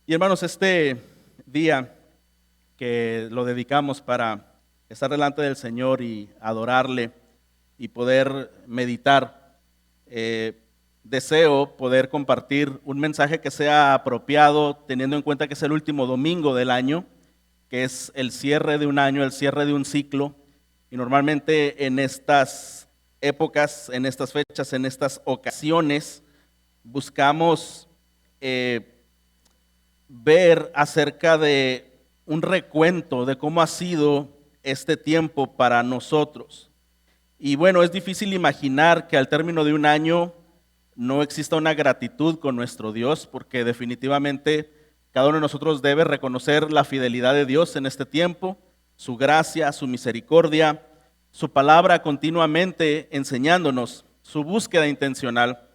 Y hermanos, este día que lo dedicamos para estar delante del Señor y adorarle y poder meditar, deseo poder compartir un mensaje que sea apropiado, teniendo en cuenta que es el último domingo del año, que es el cierre de un año, el cierre de un ciclo. Y normalmente en estas épocas, en estas fechas, en estas ocasiones, buscamos ver acerca de un recuento de cómo ha sido este tiempo para nosotros. Y bueno, es difícil imaginar que al término de un año no exista una gratitud con nuestro Dios, porque definitivamente cada uno de nosotros debe reconocer la fidelidad de Dios en este tiempo, su gracia, su misericordia, su palabra continuamente enseñándonos, su búsqueda intencional.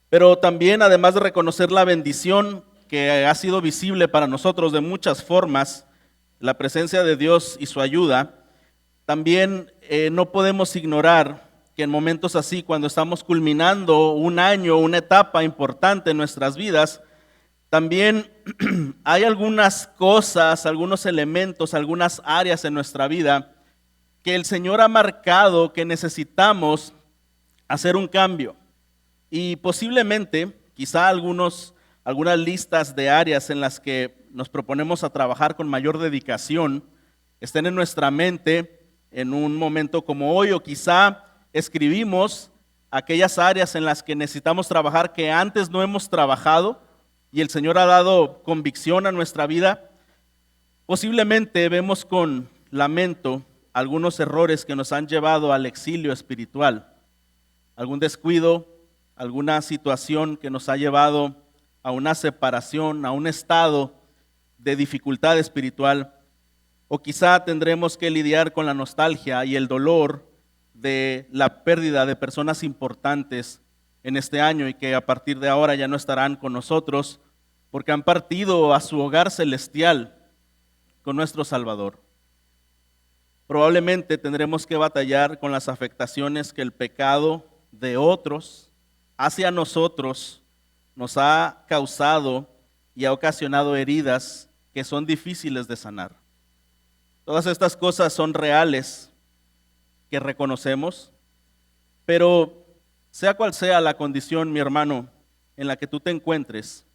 Pero también, además de reconocer la bendición que ha sido visible para nosotros de muchas formas, la presencia de Dios y su ayuda, también no podemos ignorar que en momentos así, cuando estamos culminando un año, una etapa importante en nuestras vidas, también hay algunas cosas, algunos elementos, algunas áreas en nuestra vida que el Señor ha marcado que necesitamos hacer un cambio. Y posiblemente, quizá algunas listas de áreas en las que nos proponemos a trabajar con mayor dedicación estén en nuestra mente en un momento como hoy, o quizá escribimos aquellas áreas en las que necesitamos trabajar que antes no hemos trabajado y el Señor ha dado convicción a nuestra vida. Posiblemente vemos con lamento algunos errores que nos han llevado al exilio espiritual, algún descuido, alguna situación que nos ha llevado a una separación, a un estado de dificultad espiritual, o quizá tendremos que lidiar con la nostalgia y el dolor de la pérdida de personas importantes en este año y que a partir de ahora ya no estarán con nosotros porque han partido a su hogar celestial con nuestro Salvador. Probablemente tendremos que batallar con las afectaciones que el pecado de otros hacia nosotros nos ha causado y ha ocasionado heridas que son difíciles de sanar. Todas estas cosas son reales que reconocemos, pero sea cual sea la condición, mi hermano, en la que tú te encuentres,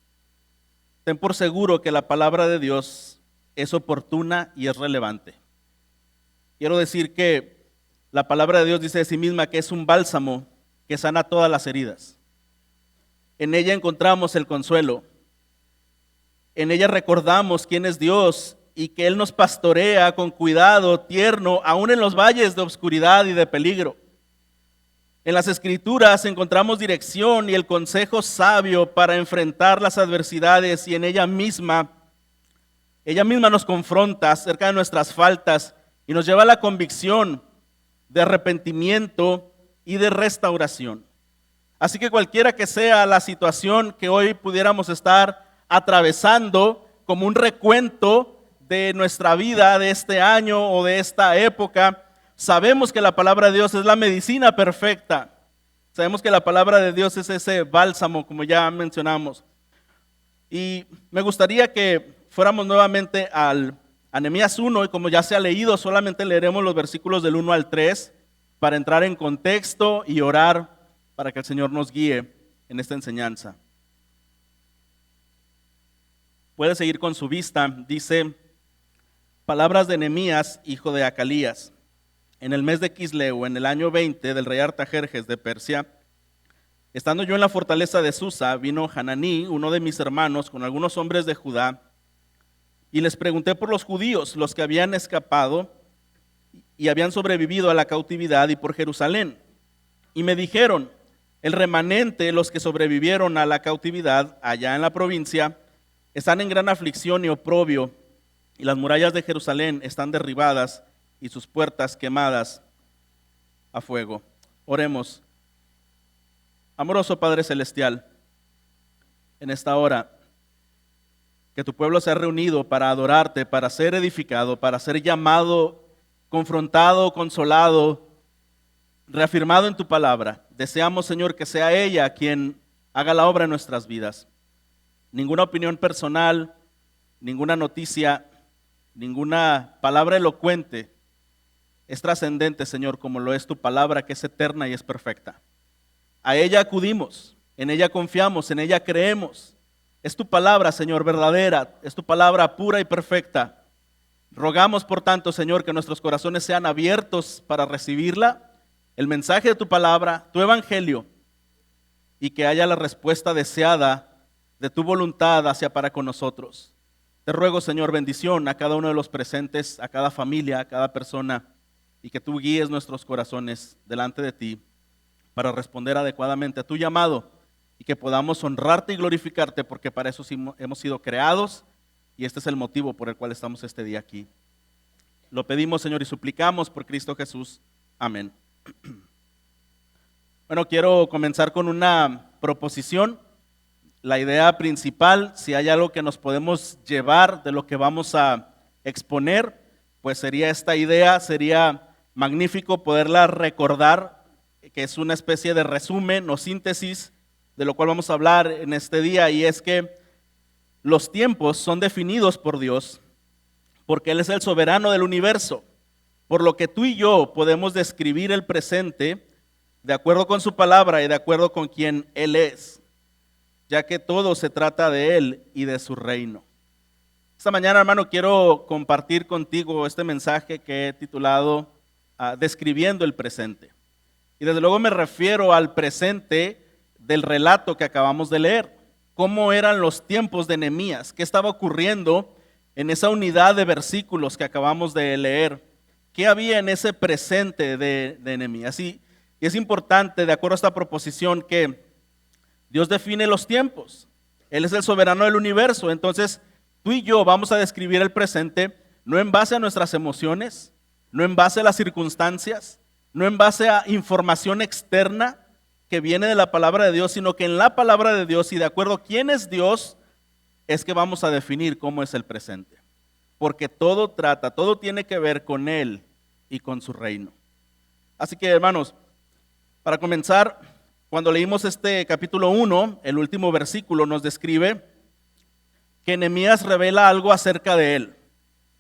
ten por seguro que la palabra de Dios es oportuna y es relevante. Quiero decir que la palabra de Dios dice de sí misma que es un bálsamo que sana todas las heridas. En ella encontramos el consuelo. En ella recordamos quién es Dios y que Él nos pastorea con cuidado tierno, aún en los valles de obscuridad y de peligro. En las Escrituras encontramos dirección y el consejo sabio para enfrentar las adversidades, y en ella misma nos confronta acerca de nuestras faltas y nos lleva a la convicción de arrepentimiento y de restauración. Así que cualquiera que sea la situación que hoy pudiéramos estar atravesando, como un recuento de nuestra vida, de este año o de esta época, sabemos que la palabra de Dios es la medicina perfecta. Sabemos que la palabra de Dios es ese bálsamo, como ya mencionamos. Y me gustaría que fuéramos nuevamente a Nehemías 1, y como ya se ha leído, solamente leeremos los versículos del 1 al 3 para entrar en contexto y orar para que el Señor nos guíe en esta enseñanza. Puede seguir con su vista. Dice: palabras de Nehemías, hijo de Acalías. En el mes de Quisleu, en el año 20 del rey Artajerjes de Persia, estando yo en la fortaleza de Susa, vino Hananí, uno de mis hermanos, con algunos hombres de Judá, y les pregunté por los judíos, los que habían escapado y habían sobrevivido a la cautividad, y por Jerusalén. Y me dijeron: el remanente, los que sobrevivieron a la cautividad allá en la provincia, están en gran aflicción y oprobio, y las murallas de Jerusalén están derribadas y sus puertas quemadas a fuego. Oremos. Amoroso Padre Celestial, en esta hora que tu pueblo se ha reunido para adorarte, para ser edificado, para ser llamado, confrontado, consolado, reafirmado en tu palabra, deseamos, Señor, que sea ella quien haga la obra en nuestras vidas. Ninguna opinión personal, ninguna noticia, ninguna palabra elocuente es trascendente, Señor, como lo es tu palabra, que es eterna y es perfecta. A ella acudimos, en ella confiamos, en ella creemos. Es tu palabra, Señor, verdadera, es tu palabra pura y perfecta. Rogamos, por tanto, Señor, que nuestros corazones sean abiertos para recibirla, el mensaje de tu palabra, tu evangelio, y que haya la respuesta deseada de tu voluntad hacia para con nosotros. Te ruego, Señor, bendición a cada uno de los presentes, a cada familia, a cada persona, y que tú guíes nuestros corazones delante de ti para responder adecuadamente a tu llamado y que podamos honrarte y glorificarte, porque para eso sí hemos sido creados y este es el motivo por el cual estamos este día aquí. Lo pedimos, Señor, y suplicamos por Cristo Jesús. Amén. Bueno, quiero comenzar con una proposición. La idea principal, si hay algo que nos podemos llevar de lo que vamos a exponer, pues sería esta idea, sería magnífico poderla recordar, que es una especie de resumen o síntesis de lo cual vamos a hablar en este día, y es que los tiempos son definidos por Dios, porque Él es el soberano del universo, por lo que tú y yo podemos describir el presente de acuerdo con su palabra y de acuerdo con quien Él es, ya que todo se trata de Él y de su reino. Esta mañana, hermano, quiero compartir contigo este mensaje que he titulado Describiendo el presente. Y desde luego me refiero al presente del relato que acabamos de leer. ¿Cómo eran los tiempos de Nehemías? ¿Qué estaba ocurriendo en esa unidad de versículos que acabamos de leer? ¿Qué había en ese presente de Nehemías? Y es importante, de acuerdo a esta proposición, que Dios define los tiempos. Él es el soberano del universo. Entonces, tú y yo vamos a describir el presente no en base a nuestras emociones, no en base a las circunstancias, no en base a información externa que viene de la palabra de Dios, sino que en la palabra de Dios y de acuerdo a quién es Dios, es que vamos a definir cómo es el presente. Porque todo tiene que ver con Él y con su reino. Así que, hermanos, para comenzar, cuando leímos este capítulo 1, el último versículo nos describe que Nehemías revela algo acerca de él.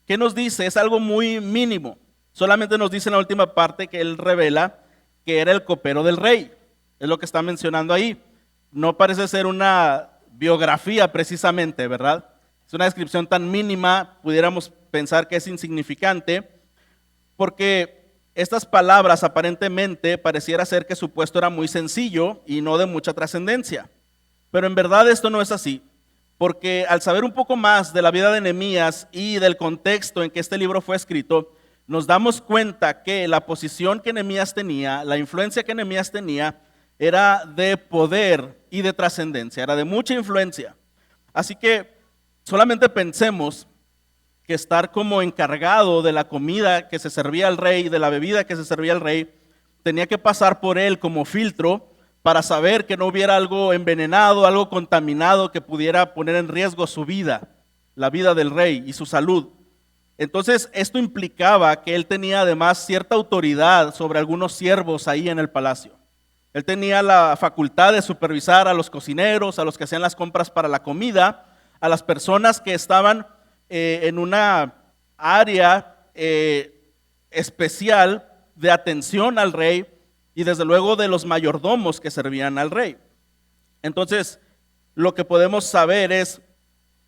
¿Qué nos dice? Es algo muy mínimo. Solamente nos dice en la última parte que él revela que era el copero del rey. Es lo que está mencionando ahí. No parece ser una biografía precisamente, ¿verdad? Es una descripción tan mínima, pudiéramos pensar que es insignificante, porque estas palabras aparentemente pareciera ser que su puesto era muy sencillo y no de mucha trascendencia. Pero en verdad esto no es así, porque al saber un poco más de la vida de Nehemías y del contexto en que este libro fue escrito, nos damos cuenta que la posición que Nehemías tenía, la influencia que Nehemías tenía, era de poder y de trascendencia, era de mucha influencia. Así que solamente pensemos que estar como encargado de la comida que se servía al rey, de la bebida que se servía al rey, tenía que pasar por él como filtro para saber que no hubiera algo envenenado, algo contaminado que pudiera poner en riesgo su vida, la vida del rey y su salud. Entonces esto implicaba que él tenía además cierta autoridad sobre algunos siervos ahí en el palacio. Él tenía la facultad de supervisar a los cocineros, a los que hacían las compras para la comida, a las personas que estaban en una área especial de atención al rey y desde luego de los mayordomos que servían al rey. Entonces, lo que podemos saber es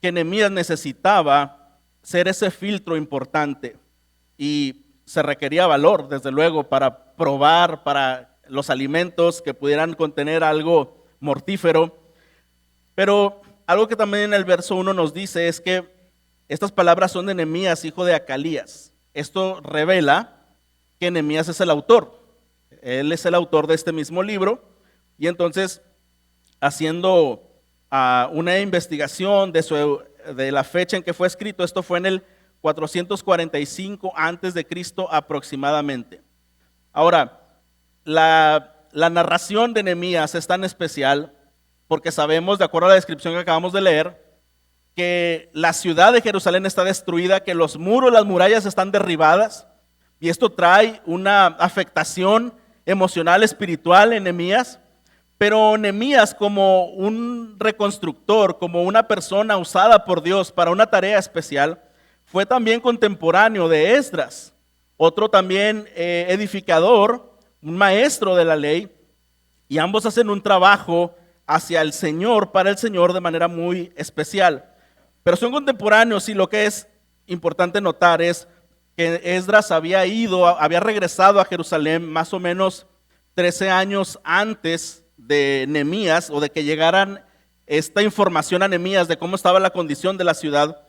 que Nehemías necesitaba ser ese filtro importante y se requería valor, desde luego, para probar, para los alimentos que pudieran contener algo mortífero. Pero algo que también en el verso 1 nos dice es que estas palabras son de Nehemías, hijo de Acalías. Esto revela que Nehemías es el autor. Él es el autor de este mismo libro. Y entonces, haciendo una investigación de la fecha en que fue escrito, esto fue en el 445 antes de Cristo aproximadamente. Ahora, la narración de Nehemías es tan especial porque sabemos, de acuerdo a la descripción que acabamos de leer, que la ciudad de Jerusalén está destruida, que los muros, las murallas están derribadas, y esto trae una afectación emocional, espiritual en Nehemías, Pero Nehemías, como un reconstructor, como una persona usada por Dios para una tarea especial, fue también contemporáneo de Esdras, otro también edificador, un maestro de la ley, y ambos hacen un trabajo hacia el Señor, para el Señor, de manera muy especial. Pero son contemporáneos, y lo que es importante notar es que Esdras había regresado a Jerusalén más o menos 13 años antes de Nehemías, o de que llegaran esta información a Nehemías de cómo estaba la condición de la ciudad.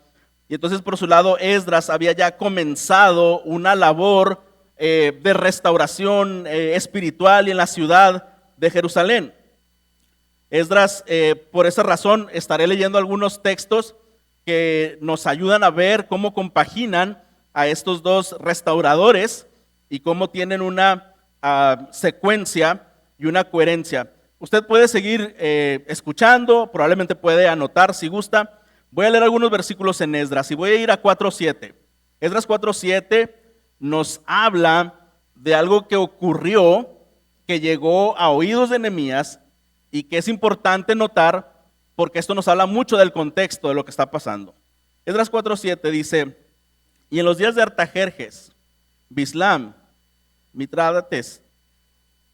Y entonces, por su lado, Esdras había ya comenzado una labor de restauración espiritual en la ciudad de Jerusalén. Esdras, por esa razón, estaré leyendo algunos textos que nos ayudan a ver cómo compaginan a estos dos restauradores y cómo tienen una secuencia y una coherencia. Usted puede seguir escuchando, probablemente puede anotar si gusta. Voy a leer algunos versículos en Esdras y voy a ir a 4:7. Esdras 4:7 nos habla de algo que ocurrió, que llegó a oídos de Nehemías y que es importante notar porque esto nos habla mucho del contexto de lo que está pasando. Esdras 4:7 dice: y en los días de Artajerjes, Bislam, Mitrádates,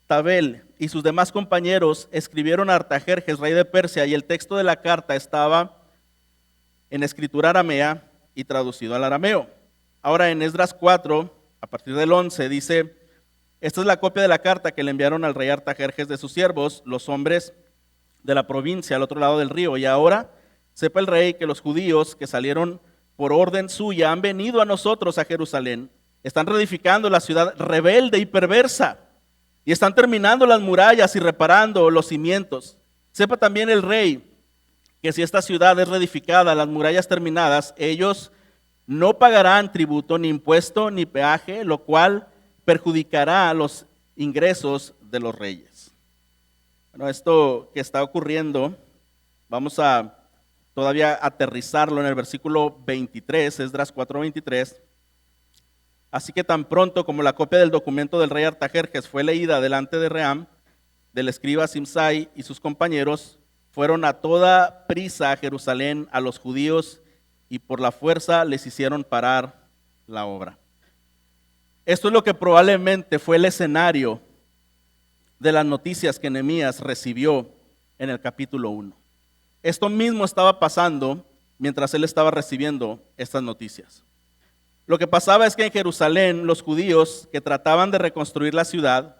Tabel y sus demás compañeros escribieron a Artajerjes, rey de Persia, y el texto de la carta estaba en escritura aramea y traducido al arameo. Ahora en Esdras 4, a partir del 11, dice: esta es la copia de la carta que le enviaron al rey Artajerjes de sus siervos, los hombres de la provincia al otro lado del río. Y ahora sepa el rey que los judíos que salieron por orden suya han venido a nosotros a Jerusalén, están reedificando la ciudad rebelde y perversa, y están terminando las murallas y reparando los cimientos. Sepa también el rey que si esta ciudad es reedificada, las murallas terminadas, ellos no pagarán tributo, ni impuesto, ni peaje, lo cual perjudicará los ingresos de los reyes. Bueno, esto que está ocurriendo, vamos a todavía aterrizarlo en el versículo 23, Esdras 4:23. Así que tan pronto como la copia del documento del rey Artajerjes fue leída delante de Ream, del escriba Simsai y sus compañeros, fueron a toda prisa a Jerusalén a los judíos y por la fuerza les hicieron parar la obra. Esto es lo que probablemente fue el escenario de las noticias que Nehemías recibió en el capítulo 1. Esto mismo estaba pasando mientras él estaba recibiendo estas noticias. Lo que pasaba es que en Jerusalén los judíos que trataban de reconstruir la ciudad,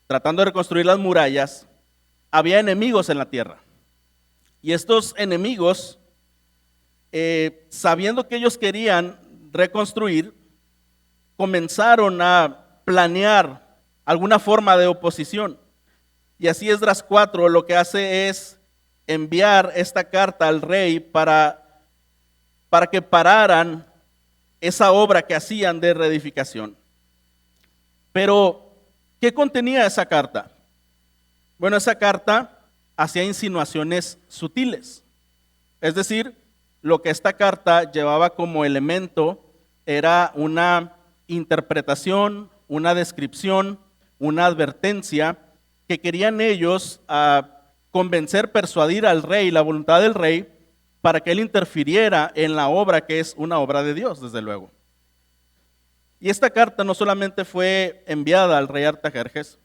tratando de reconstruir las murallas, había enemigos en la tierra. Y estos enemigos, sabiendo que ellos querían reconstruir, comenzaron a planear alguna forma de oposición. Y así Esdras 4 lo que hace es enviar esta carta al rey para que pararan esa obra que hacían de reedificación. Pero, ¿qué contenía esa carta? Bueno, esa carta hacía insinuaciones sutiles. Es decir, lo que esta carta llevaba como elemento era una interpretación, una descripción, una advertencia que querían ellos convencer, persuadir al rey, la voluntad del rey, para que él interfiriera en la obra que es una obra de Dios, desde luego. Y esta carta no solamente fue enviada al rey Artajerjes,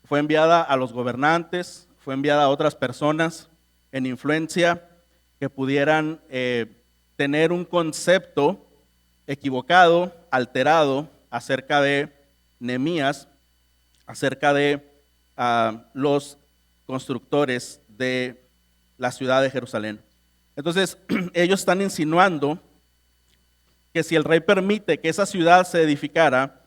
fue enviada a los gobernantes, fue enviada a otras personas en influencia que pudieran tener un concepto equivocado, alterado acerca de Nehemías, acerca de los constructores de la ciudad de Jerusalén. Entonces, ellos están insinuando que si el rey permite que esa ciudad se edificara,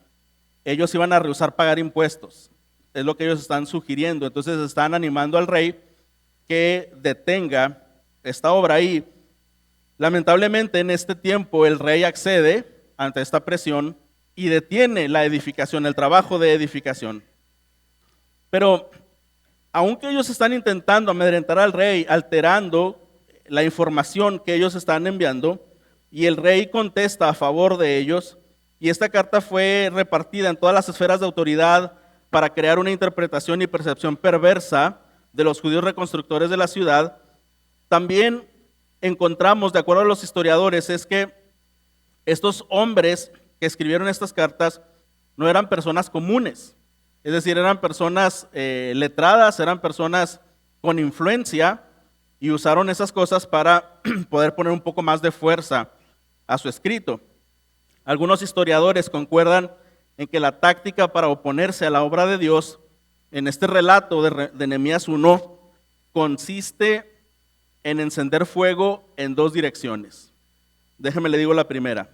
ellos iban a rehusar pagar impuestos. Es lo que ellos están sugiriendo. Entonces, están animando al rey que detenga esta obra. Y lamentablemente, en este tiempo, el rey accede ante esta presión y detiene la edificación, el trabajo de edificación. Pero, aunque ellos están intentando amedrentar al rey, alterando la información que ellos están enviando, y el rey contesta a favor de ellos, y esta carta fue repartida en todas las esferas de autoridad para crear una interpretación y percepción perversa de los judíos reconstructores de la ciudad, también encontramos, de acuerdo a los historiadores, es que estos hombres que escribieron estas cartas no eran personas comunes, es decir, eran personas letradas, eran personas con influencia y usaron esas cosas para poder poner un poco más de fuerza a su escrito. Algunos historiadores concuerdan en que la táctica para oponerse a la obra de Dios en este relato de Nehemías 1 consiste en encender fuego en dos direcciones. Déjeme le digo la primera.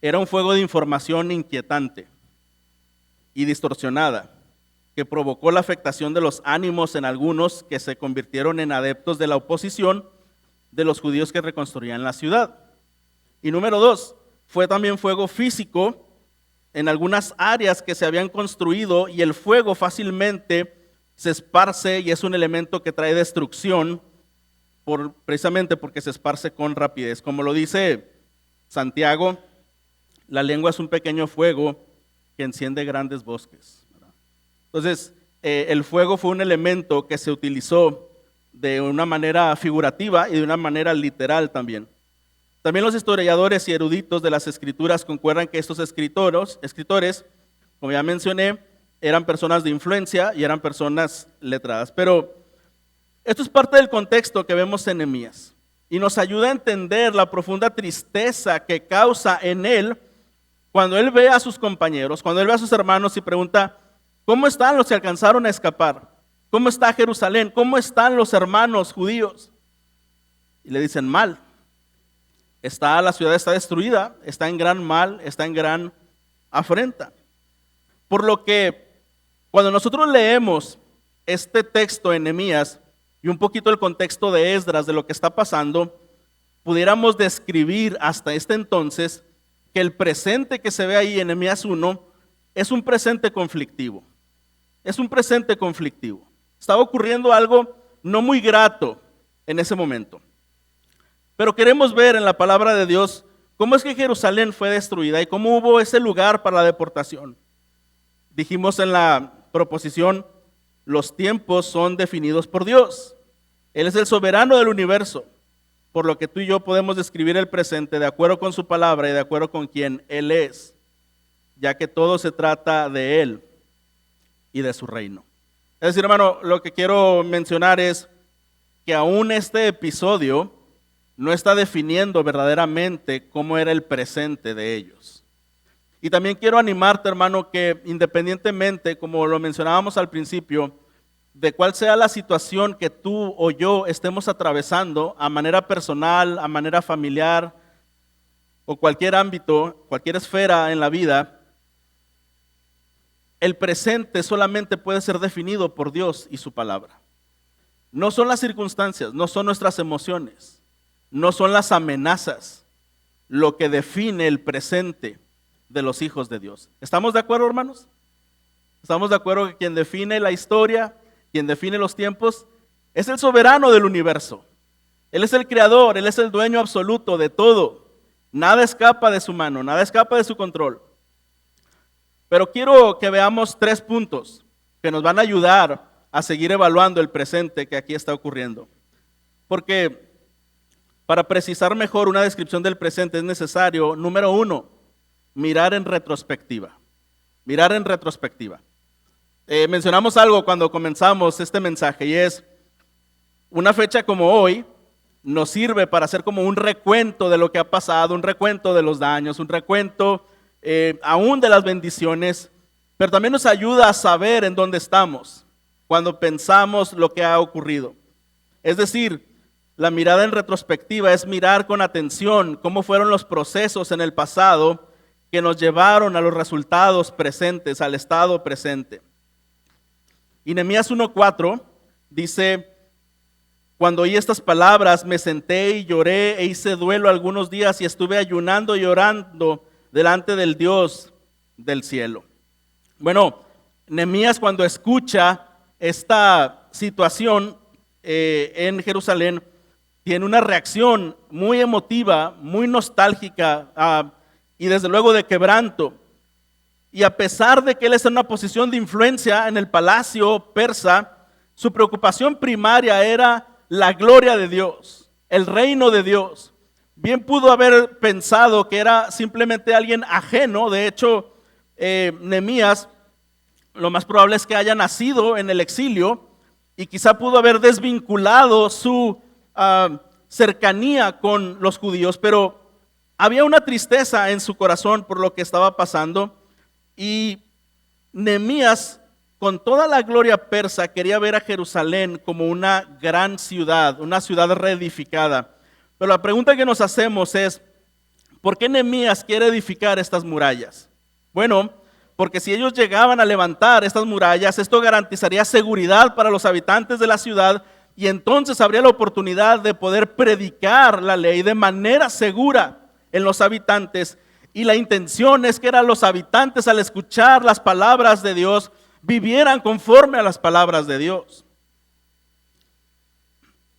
Era un fuego de información inquietante y distorsionada que provocó la afectación de los ánimos en algunos que se convirtieron en adeptos de la oposición de los judíos que reconstruían la ciudad. Y número dos, fue también fuego físico en algunas áreas que se habían construido, y el fuego fácilmente se esparce y es un elemento que trae destrucción precisamente porque se esparce con rapidez. Como lo dice Santiago, la lengua es un pequeño fuego que enciende grandes bosques. Entonces, el fuego fue un elemento que se utilizó de una manera figurativa y de una manera literal también. También los historiadores y eruditos de las escrituras concuerdan que estos escritores, como ya mencioné, eran personas de influencia y eran personas letradas. Pero esto es parte del contexto que vemos en Nehemías y nos ayuda a entender la profunda tristeza que causa en él cuando él ve a sus compañeros, cuando él ve a sus hermanos y pregunta: ¿cómo están los que alcanzaron a escapar? ¿Cómo está Jerusalén? ¿Cómo están los hermanos judíos? Y le dicen: mal. La ciudad está destruida, está en gran mal, está en gran afrenta. Por lo que cuando nosotros leemos este texto en Nehemías y un poquito el contexto de Esdras de lo que está pasando, pudiéramos describir hasta este entonces que el presente que se ve ahí en Nehemías 1 es un presente conflictivo. Es un presente conflictivo. Estaba ocurriendo algo no muy grato en ese momento. Pero queremos ver en la palabra de Dios cómo es que Jerusalén fue destruida y cómo hubo ese lugar para la deportación. Dijimos en la proposición, los tiempos son definidos por Dios. Él es el soberano del universo, por lo que tú y yo podemos describir el presente de acuerdo con su palabra y de acuerdo con quien Él es, ya que todo se trata de Él y de su reino. Es decir, hermano, lo que quiero mencionar es que aún este episodio no está definiendo verdaderamente cómo era el presente de ellos. Y también quiero animarte, hermano, que independientemente, como lo mencionábamos al principio, de cuál sea la situación que tú o yo estemos atravesando a manera personal, a manera familiar o cualquier ámbito, cualquier esfera en la vida, el presente solamente puede ser definido por Dios y su palabra. No son las circunstancias, no son nuestras emociones, no son las amenazas lo que define el presente de los hijos de Dios. ¿Estamos de acuerdo, hermanos? ¿Estamos de acuerdo que quien define la historia, quien define los tiempos, es el soberano del universo? Él es el creador, Él es el dueño absoluto de todo. Nada escapa de su mano, nada escapa de su control. Pero quiero que veamos 3 puntos que nos van a ayudar a seguir evaluando el presente que aquí está ocurriendo. Porque para precisar mejor una descripción del presente es necesario, número 1, mirar en retrospectiva. Mirar en retrospectiva. Mencionamos algo cuando comenzamos este mensaje y es una fecha como hoy nos sirve para hacer como un recuento de lo que ha pasado, un recuento de los daños, un recuento aún de las bendiciones, pero también nos ayuda a saber en dónde estamos cuando pensamos lo que ha ocurrido. Es decir, la mirada en retrospectiva es mirar con atención cómo fueron los procesos en el pasado que nos llevaron a los resultados presentes, al estado presente. Y Nehemías 1:4 dice: cuando oí estas palabras me senté y lloré e hice duelo algunos días y estuve ayunando y orando delante del Dios del cielo. Bueno, Nehemías, cuando escucha esta situación en Jerusalén, tiene una reacción muy emotiva, muy nostálgica y desde luego de quebranto. Y a pesar de que él está en una posición de influencia en el palacio persa, Su preocupación primaria era la gloria de Dios, el reino de Dios. Bien pudo haber pensado que era simplemente alguien ajeno. De hecho, Nehemías, lo más probable es que haya nacido en el exilio y quizá pudo haber desvinculado su cercanía con los judíos, pero había una tristeza en su corazón por lo que estaba pasando, y Nehemías, con toda la gloria persa, quería ver a Jerusalén como una gran ciudad, una ciudad reedificada. Pero la pregunta que nos hacemos es, ¿por qué Nehemías quiere edificar estas murallas? Bueno, porque si ellos llegaban a levantar estas murallas, esto garantizaría seguridad para los habitantes de la ciudad, y entonces habría la oportunidad de poder predicar la ley de manera segura en los habitantes. Y la intención es que eran los habitantes, al escuchar las palabras de Dios, vivieran conforme a las palabras de Dios.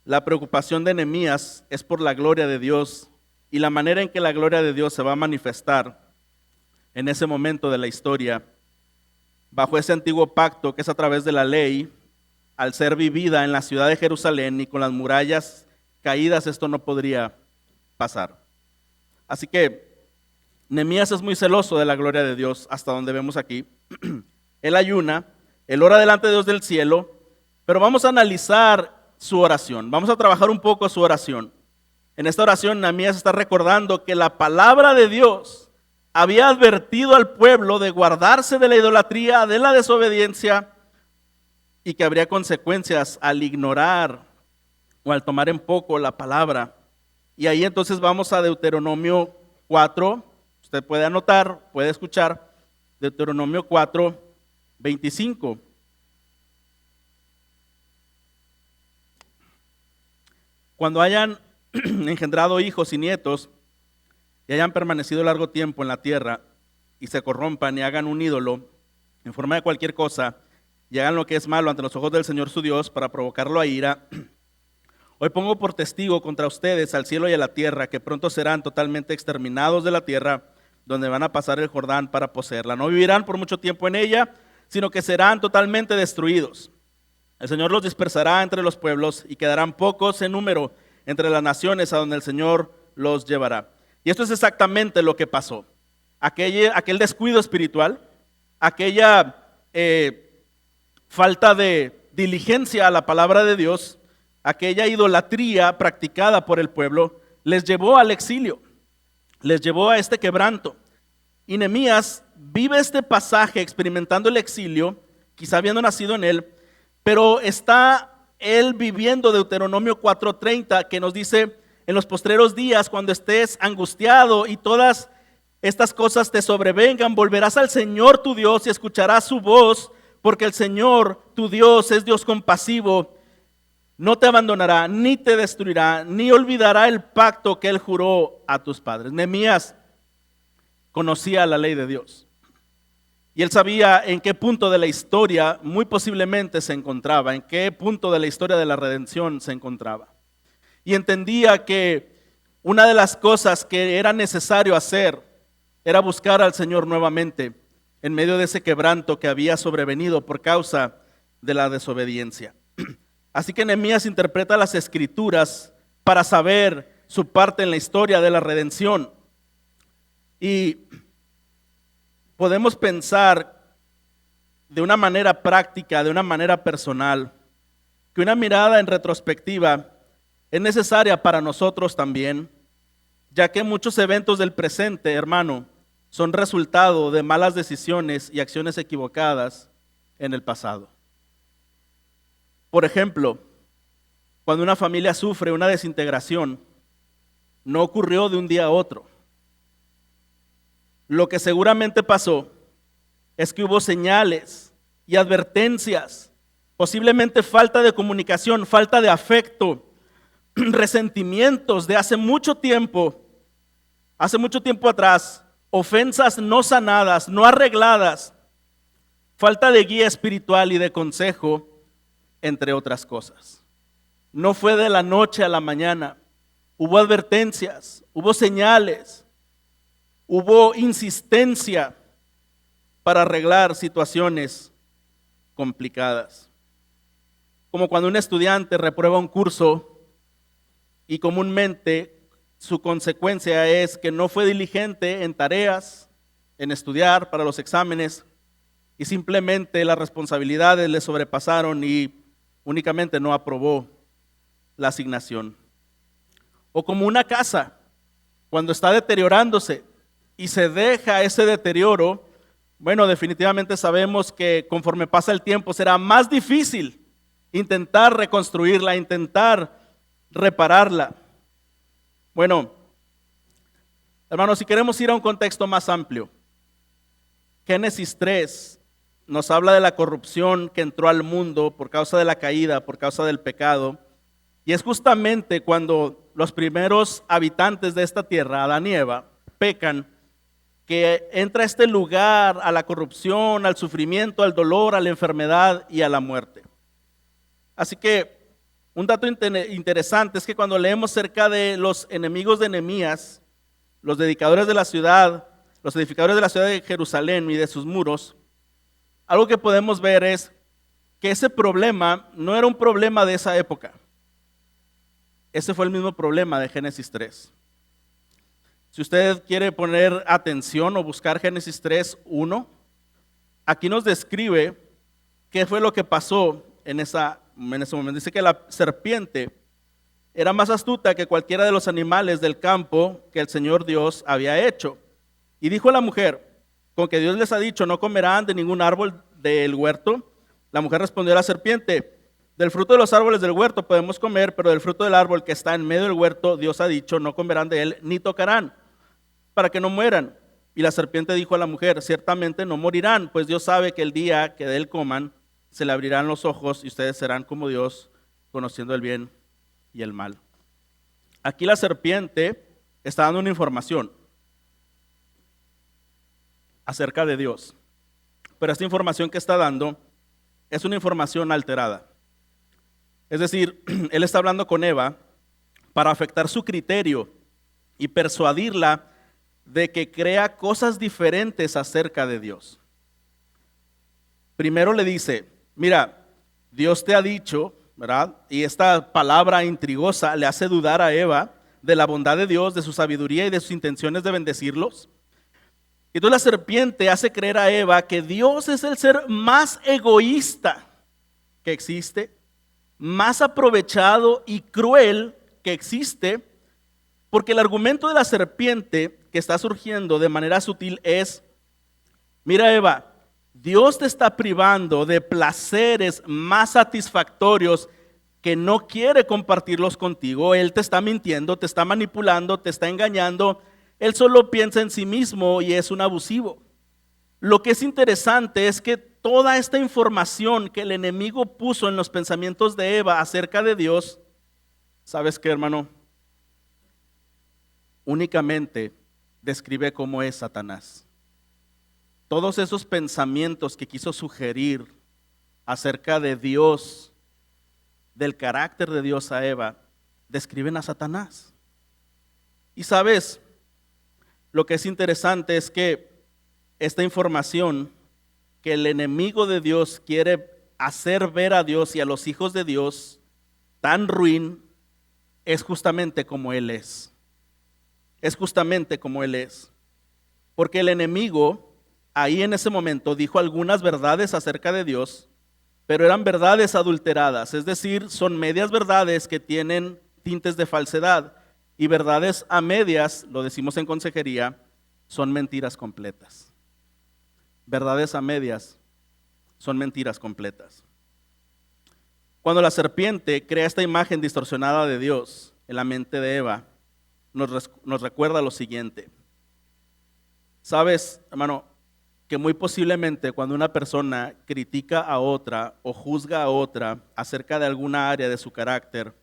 La preocupación de Nehemías es por la gloria de Dios y la manera en que la gloria de Dios se va a manifestar en ese momento de la historia, bajo ese antiguo pacto que es a través de la ley. Al ser vivida en la ciudad de Jerusalén y con las murallas caídas, esto no podría pasar. Así que Nehemías es muy celoso de la gloria de Dios, hasta donde vemos aquí. Él ayuna, él ora delante de Dios del cielo, pero vamos a analizar su oración, vamos a trabajar un poco su oración. En esta oración Nehemías está recordando que la palabra de Dios había advertido al pueblo de guardarse de la idolatría, de la desobediencia, y que habría consecuencias al ignorar o al tomar en poco la palabra. Y ahí entonces vamos a Deuteronomio 4, usted puede anotar, puede escuchar, Deuteronomio 4, 25. Cuando hayan engendrado hijos y nietos y hayan permanecido largo tiempo en la tierra y se corrompan y hagan un ídolo en forma de cualquier cosa y hagan lo que es malo ante los ojos del Señor su Dios para provocarlo a ira, hoy pongo por testigo contra ustedes al cielo y a la tierra que pronto serán totalmente exterminados de la tierra donde van a pasar el Jordán para poseerla. No vivirán por mucho tiempo en ella, sino que serán totalmente destruidos. El Señor los dispersará entre los pueblos y quedarán pocos en número entre las naciones a donde el Señor los llevará. Y esto es exactamente lo que pasó. Aquel descuido espiritual, aquella falta de diligencia a la palabra de Dios, aquella idolatría practicada por el pueblo, les llevó al exilio, les llevó a este quebranto. Y Nehemías vive este pasaje experimentando el exilio, quizá habiendo nacido en él, pero está él viviendo Deuteronomio 4:30, que nos dice: en los postreros días, cuando estés angustiado y todas estas cosas te sobrevengan, volverás al Señor tu Dios y escucharás su voz, porque el Señor tu Dios es Dios compasivo, no te abandonará, ni te destruirá, ni olvidará el pacto que Él juró a tus padres. Nehemías conocía la ley de Dios y él sabía en qué punto de la historia muy posiblemente se encontraba, en qué punto de la historia de la redención se encontraba. Y entendía que una de las cosas que era necesario hacer era buscar al Señor nuevamente en medio de ese quebranto que había sobrevenido por causa de la desobediencia. Así que Nehemías interpreta las Escrituras para saber su parte en la historia de la redención. Y podemos pensar de una manera práctica, de una manera personal, que una mirada en retrospectiva es necesaria para nosotros también, ya que muchos eventos del presente, hermano, son resultado de malas decisiones y acciones equivocadas en el pasado. Por ejemplo, cuando una familia sufre una desintegración, no ocurrió de un día a otro. Lo que seguramente pasó es que hubo señales y advertencias, posiblemente falta de comunicación, falta de afecto, resentimientos de hace mucho tiempo atrás, ofensas no sanadas, no arregladas, falta de guía espiritual y de consejo, entre otras cosas. No fue de la noche a la mañana, hubo advertencias, hubo señales, hubo insistencia para arreglar situaciones complicadas. como cuando un estudiante reprueba un curso y comúnmente su consecuencia es que no fue diligente en tareas, en estudiar para los exámenes y simplemente las responsabilidades le sobrepasaron y únicamente no aprobó la asignación. O como una casa, cuando está deteriorándose y se deja ese deterioro, bueno, definitivamente sabemos que conforme pasa el tiempo será más difícil intentar reconstruirla, intentar repararla. Bueno, hermanos, si queremos ir a un contexto más amplio, Génesis 3 nos habla de la corrupción que entró al mundo por causa de la caída, por causa del pecado. Y es justamente cuando los primeros habitantes de esta tierra, Adán y Eva, pecan, que entra a este lugar a la corrupción, al sufrimiento, al dolor, a la enfermedad y a la muerte. Así que un dato interesante es que cuando leemos cerca de los enemigos de Nehemías, los dedicadores de la ciudad, los edificadores de la ciudad de Jerusalén y de sus muros, algo que podemos ver es que ese problema no era un problema de esa época. Ese fue el mismo problema de Génesis 3. Si usted quiere poner atención o buscar Génesis 3:1, aquí nos describe qué fue lo que pasó en ese momento. Dice que la serpiente era más astuta que cualquiera de los animales del campo que el Señor Dios había hecho. Y dijo a la mujer, con que Dios les ha dicho, no comerán de ningún árbol del huerto. La mujer respondió a la serpiente, del fruto de los árboles del huerto podemos comer, pero del fruto del árbol que está en medio del huerto, Dios ha dicho, no comerán de él ni tocarán, para que no mueran. Y la serpiente dijo a la mujer, ciertamente no morirán, pues Dios sabe que el día que de él coman, se le abrirán los ojos y ustedes serán como Dios, conociendo el bien y el mal. Aquí la serpiente está dando una información acerca de Dios, pero esta información que está dando es una información alterada. Es decir, él está hablando con Eva para afectar su criterio y persuadirla de que crea cosas diferentes acerca de Dios. Primero le dice, mira, Dios te ha dicho, ¿verdad? Y esta palabra intrigosa le hace dudar a Eva de la bondad de Dios, de su sabiduría y de sus intenciones de bendecirlos. Y entonces la serpiente hace creer a Eva que Dios es el ser más egoísta que existe, más aprovechado y cruel que existe, porque el argumento de la serpiente que está surgiendo de manera sutil es, mira Eva, Dios te está privando de placeres más satisfactorios que no quiere compartirlos contigo. Él te está mintiendo, te está manipulando, te está engañando. Él solo piensa en sí mismo y es un abusivo. Lo que es interesante es que toda esta información que el enemigo puso en los pensamientos de Eva acerca de Dios, ¿sabes qué, hermano? Únicamente describe cómo es Satanás. Todos esos pensamientos que quiso sugerir acerca de Dios, del carácter de Dios a Eva, describen a Satanás. Y sabes, lo que es interesante es que esta información que el enemigo de Dios quiere hacer ver a Dios y a los hijos de Dios tan ruin, es justamente como Él es. Es justamente como Él es. Porque el enemigo ahí en ese momento dijo algunas verdades acerca de Dios, pero eran verdades adulteradas, es decir, son medias verdades que tienen tintes de falsedad, y verdades a medias, lo decimos en consejería, son mentiras completas. Verdades a medias son mentiras completas. Cuando la serpiente crea esta imagen distorsionada de Dios en la mente de Eva, nos recuerda lo siguiente. Sabes, hermano, que muy posiblemente cuando una persona critica a otra o juzga a otra acerca de alguna área de su carácter,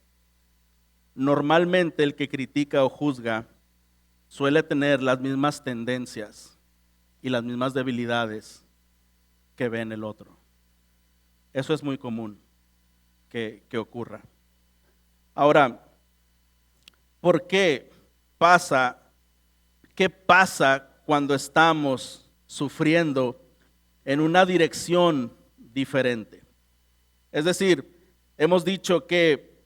normalmente el que critica o juzga suele tener las mismas tendencias y las mismas debilidades que ve en el otro. Eso es muy común que ocurra. Ahora, ¿por qué pasa? ¿Qué pasa cuando estamos sufriendo en una dirección diferente? Es decir, hemos dicho que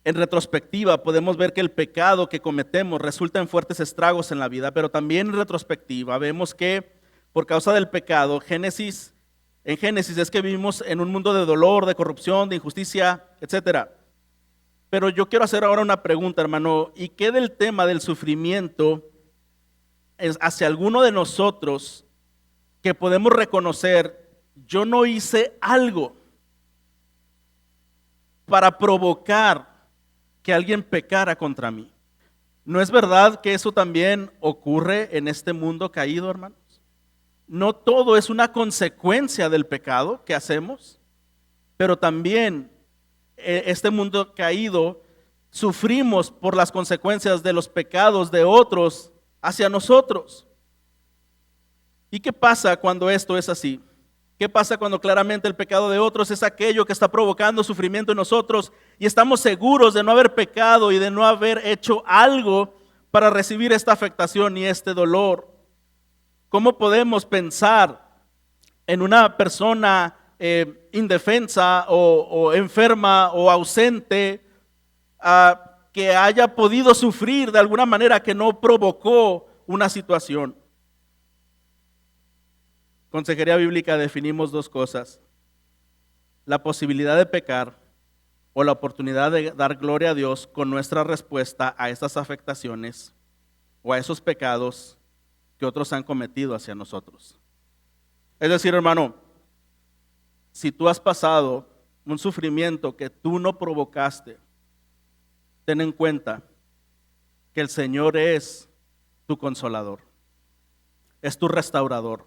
en retrospectiva podemos ver que el pecado que cometemos resulta en fuertes estragos en la vida, pero también en retrospectiva vemos que por causa del pecado, en Génesis es que vivimos en un mundo de dolor, de corrupción, de injusticia, etc. Pero yo quiero hacer ahora una pregunta, hermano, ¿y qué del tema del sufrimiento hacia alguno de nosotros que podemos reconocer, yo no hice algo para provocar que alguien pecara contra mí? ¿No es verdad que eso también ocurre en este mundo caído, hermanos? No todo es una consecuencia del pecado que hacemos, pero también este mundo caído sufrimos por las consecuencias de los pecados de otros hacia nosotros. ¿Y qué pasa cuando esto es así? ¿Qué pasa cuando claramente el pecado de otros es aquello que está provocando sufrimiento en nosotros y estamos seguros de no haber pecado y de no haber hecho algo para recibir esta afectación y este dolor? ¿Cómo podemos pensar en una persona indefensa o enferma o ausente que haya podido sufrir de alguna manera que no provocó una situación? Consejería Bíblica definimos dos cosas: la posibilidad de pecar o la oportunidad de dar gloria a Dios con nuestra respuesta a estas afectaciones o a esos pecados que otros han cometido hacia nosotros. Es decir, hermano, si tú has pasado un sufrimiento que tú no provocaste, ten en cuenta que el Señor es tu consolador, es tu restaurador,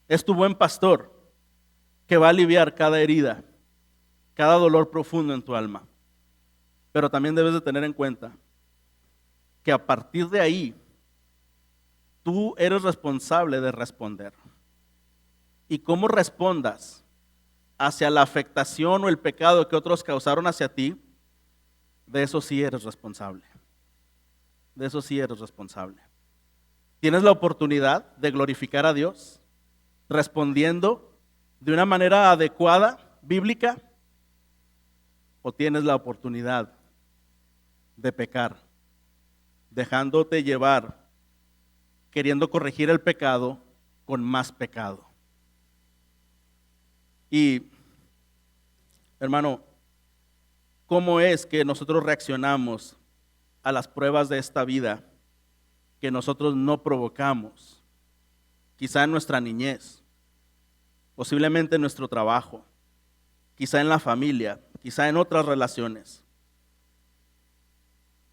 es tu buen pastor que va a aliviar cada herida, cada dolor profundo en tu alma. Pero también debes de tener en cuenta que a partir de ahí, tú eres responsable de responder. Y cómo respondas hacia la afectación o el pecado que otros causaron hacia ti, de eso sí eres responsable. De eso sí eres responsable. ¿Tienes la oportunidad de glorificar a Dios respondiendo de una manera adecuada, bíblica? ¿O tienes la oportunidad de pecar, dejándote llevar, queriendo corregir el pecado con más pecado? Y, hermano, ¿cómo es que nosotros reaccionamos a las pruebas de esta vida que nosotros no provocamos? Quizá en nuestra niñez, posiblemente en nuestro trabajo, quizá en la familia, quizá en otras relaciones.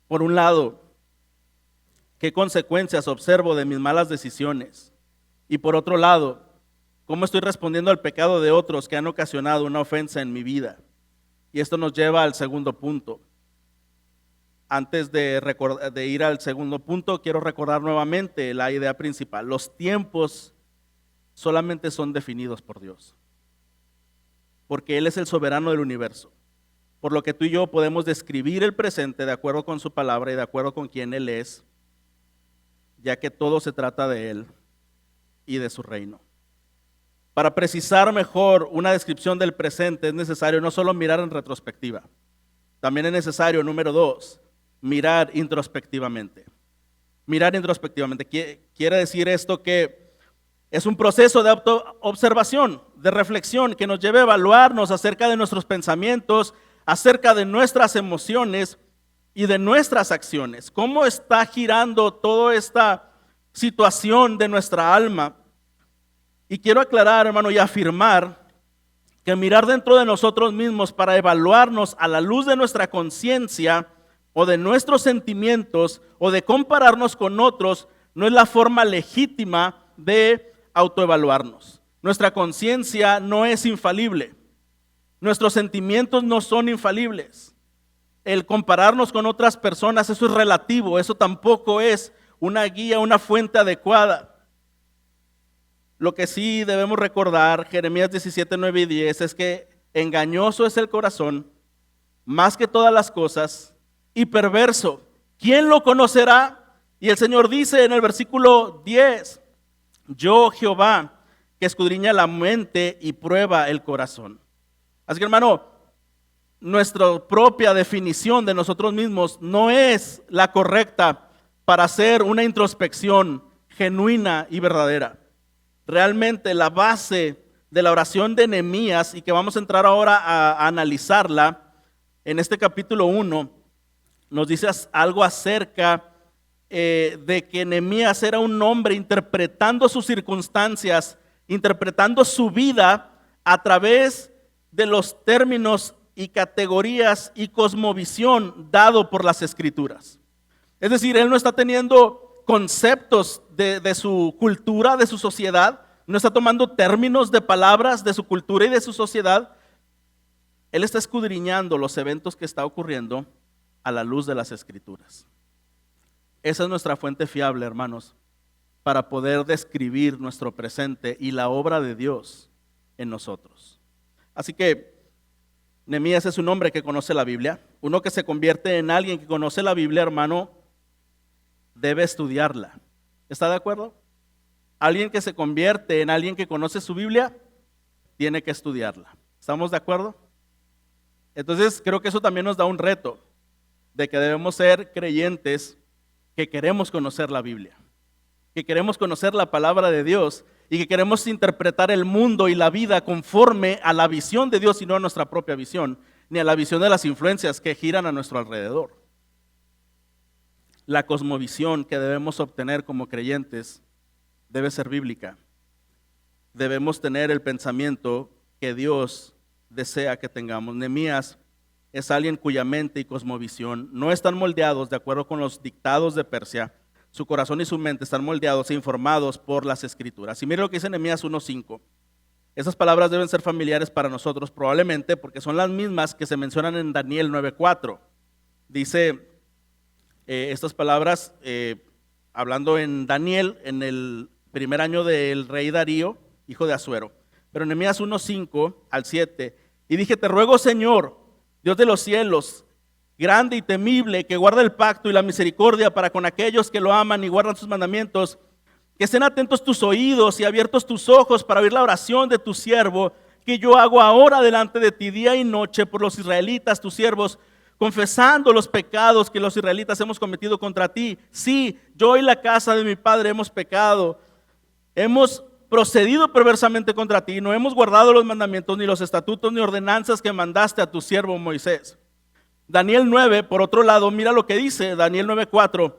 Por un lado, ¿qué consecuencias observo de mis malas decisiones? Y por otro lado, ¿cómo estoy respondiendo al pecado de otros que han ocasionado una ofensa en mi vida? Y esto nos lleva al segundo punto. Antes de ir al segundo punto, quiero recordar nuevamente la idea principal. Los tiempos solamente son definidos por Dios, porque Él es el soberano del universo. Por lo que tú y yo podemos describir el presente de acuerdo con su palabra y de acuerdo con quién Él es, ya que todo se trata de Él y de su reino. Para precisar mejor una descripción del presente es necesario no solo mirar en retrospectiva, también es necesario, número 2, mirar introspectivamente. Mirar introspectivamente. Quiere decir esto que es un proceso de autoobservación, de reflexión que nos lleva a evaluarnos acerca de nuestros pensamientos, acerca de nuestras emociones y de nuestras acciones. ¿Cómo está girando toda esta situación de nuestra alma? Y quiero aclarar, hermano, y afirmar que mirar dentro de nosotros mismos para evaluarnos a la luz de nuestra conciencia o de nuestros sentimientos o de compararnos con otros no es la forma legítima de autoevaluarnos. Nuestra conciencia no es infalible. Nuestros sentimientos no son infalibles. El compararnos con otras personas, eso es relativo, eso tampoco es una guía, una fuente adecuada. Lo que sí debemos recordar, Jeremías 17, 9 y 10, es que engañoso es el corazón, más que todas las cosas, y perverso. ¿Quién lo conocerá? Y el Señor dice en el versículo 10, yo Jehová, que escudriña la mente y prueba el corazón. Así que, hermano, nuestra propia definición de nosotros mismos no es la correcta para hacer una introspección genuina y verdadera. Realmente la base de la oración de Nehemías, y que vamos a entrar ahora a analizarla en este capítulo 1, nos dice algo acerca de que Nehemías era un hombre interpretando sus circunstancias, interpretando su vida a través de los términos y categorías y cosmovisión dado por las Escrituras. Es decir, él no está teniendo conceptos de su cultura, de su sociedad, no está tomando términos de palabras de su cultura y de su sociedad. Él está escudriñando los eventos que está ocurriendo a la luz de las Escrituras. Esa es nuestra fuente fiable, hermanos, para poder describir nuestro presente y la obra de Dios en nosotros. Así que Nehemías es un hombre que conoce la Biblia. Uno que se convierte en alguien que conoce la Biblia, hermano, debe estudiarla. ¿Está de acuerdo? Alguien que se convierte en alguien que conoce su Biblia, tiene que estudiarla. ¿Estamos de acuerdo? Entonces creo que eso también nos da un reto de que debemos ser creyentes que queremos conocer la Biblia, que queremos conocer la palabra de Dios y que queremos interpretar el mundo y la vida conforme a la visión de Dios y no a nuestra propia visión, ni a la visión de las influencias que giran a nuestro alrededor. La cosmovisión que debemos obtener como creyentes debe ser bíblica. Debemos tener el pensamiento que Dios desea que tengamos. Nehemías es alguien cuya mente y cosmovisión no están moldeados de acuerdo con los dictados de Persia. Su corazón y su mente están moldeados e informados por las Escrituras. Y mire lo que dice Nehemías 1:5. Esas palabras deben ser familiares para nosotros probablemente porque son las mismas que se mencionan en Daniel 9:4. Dice estas palabras hablando en Daniel en el primer año del rey Darío, hijo de Asuero. Pero en Nehemías 1:5-7, y dije, te ruego, Señor, Dios de los cielos, grande y temible, que guarda el pacto y la misericordia para con aquellos que lo aman y guardan sus mandamientos, que estén atentos tus oídos y abiertos tus ojos para oír la oración de tu siervo, que yo hago ahora delante de ti día y noche por los israelitas, tus siervos, confesando los pecados que los israelitas hemos cometido contra ti. Sí, yo y la casa de mi padre hemos pecado, hemos procedido perversamente contra ti, no hemos guardado los mandamientos, ni los estatutos, ni ordenanzas que mandaste a tu siervo Moisés. Daniel 9, por otro lado, mira lo que dice Daniel 9:4.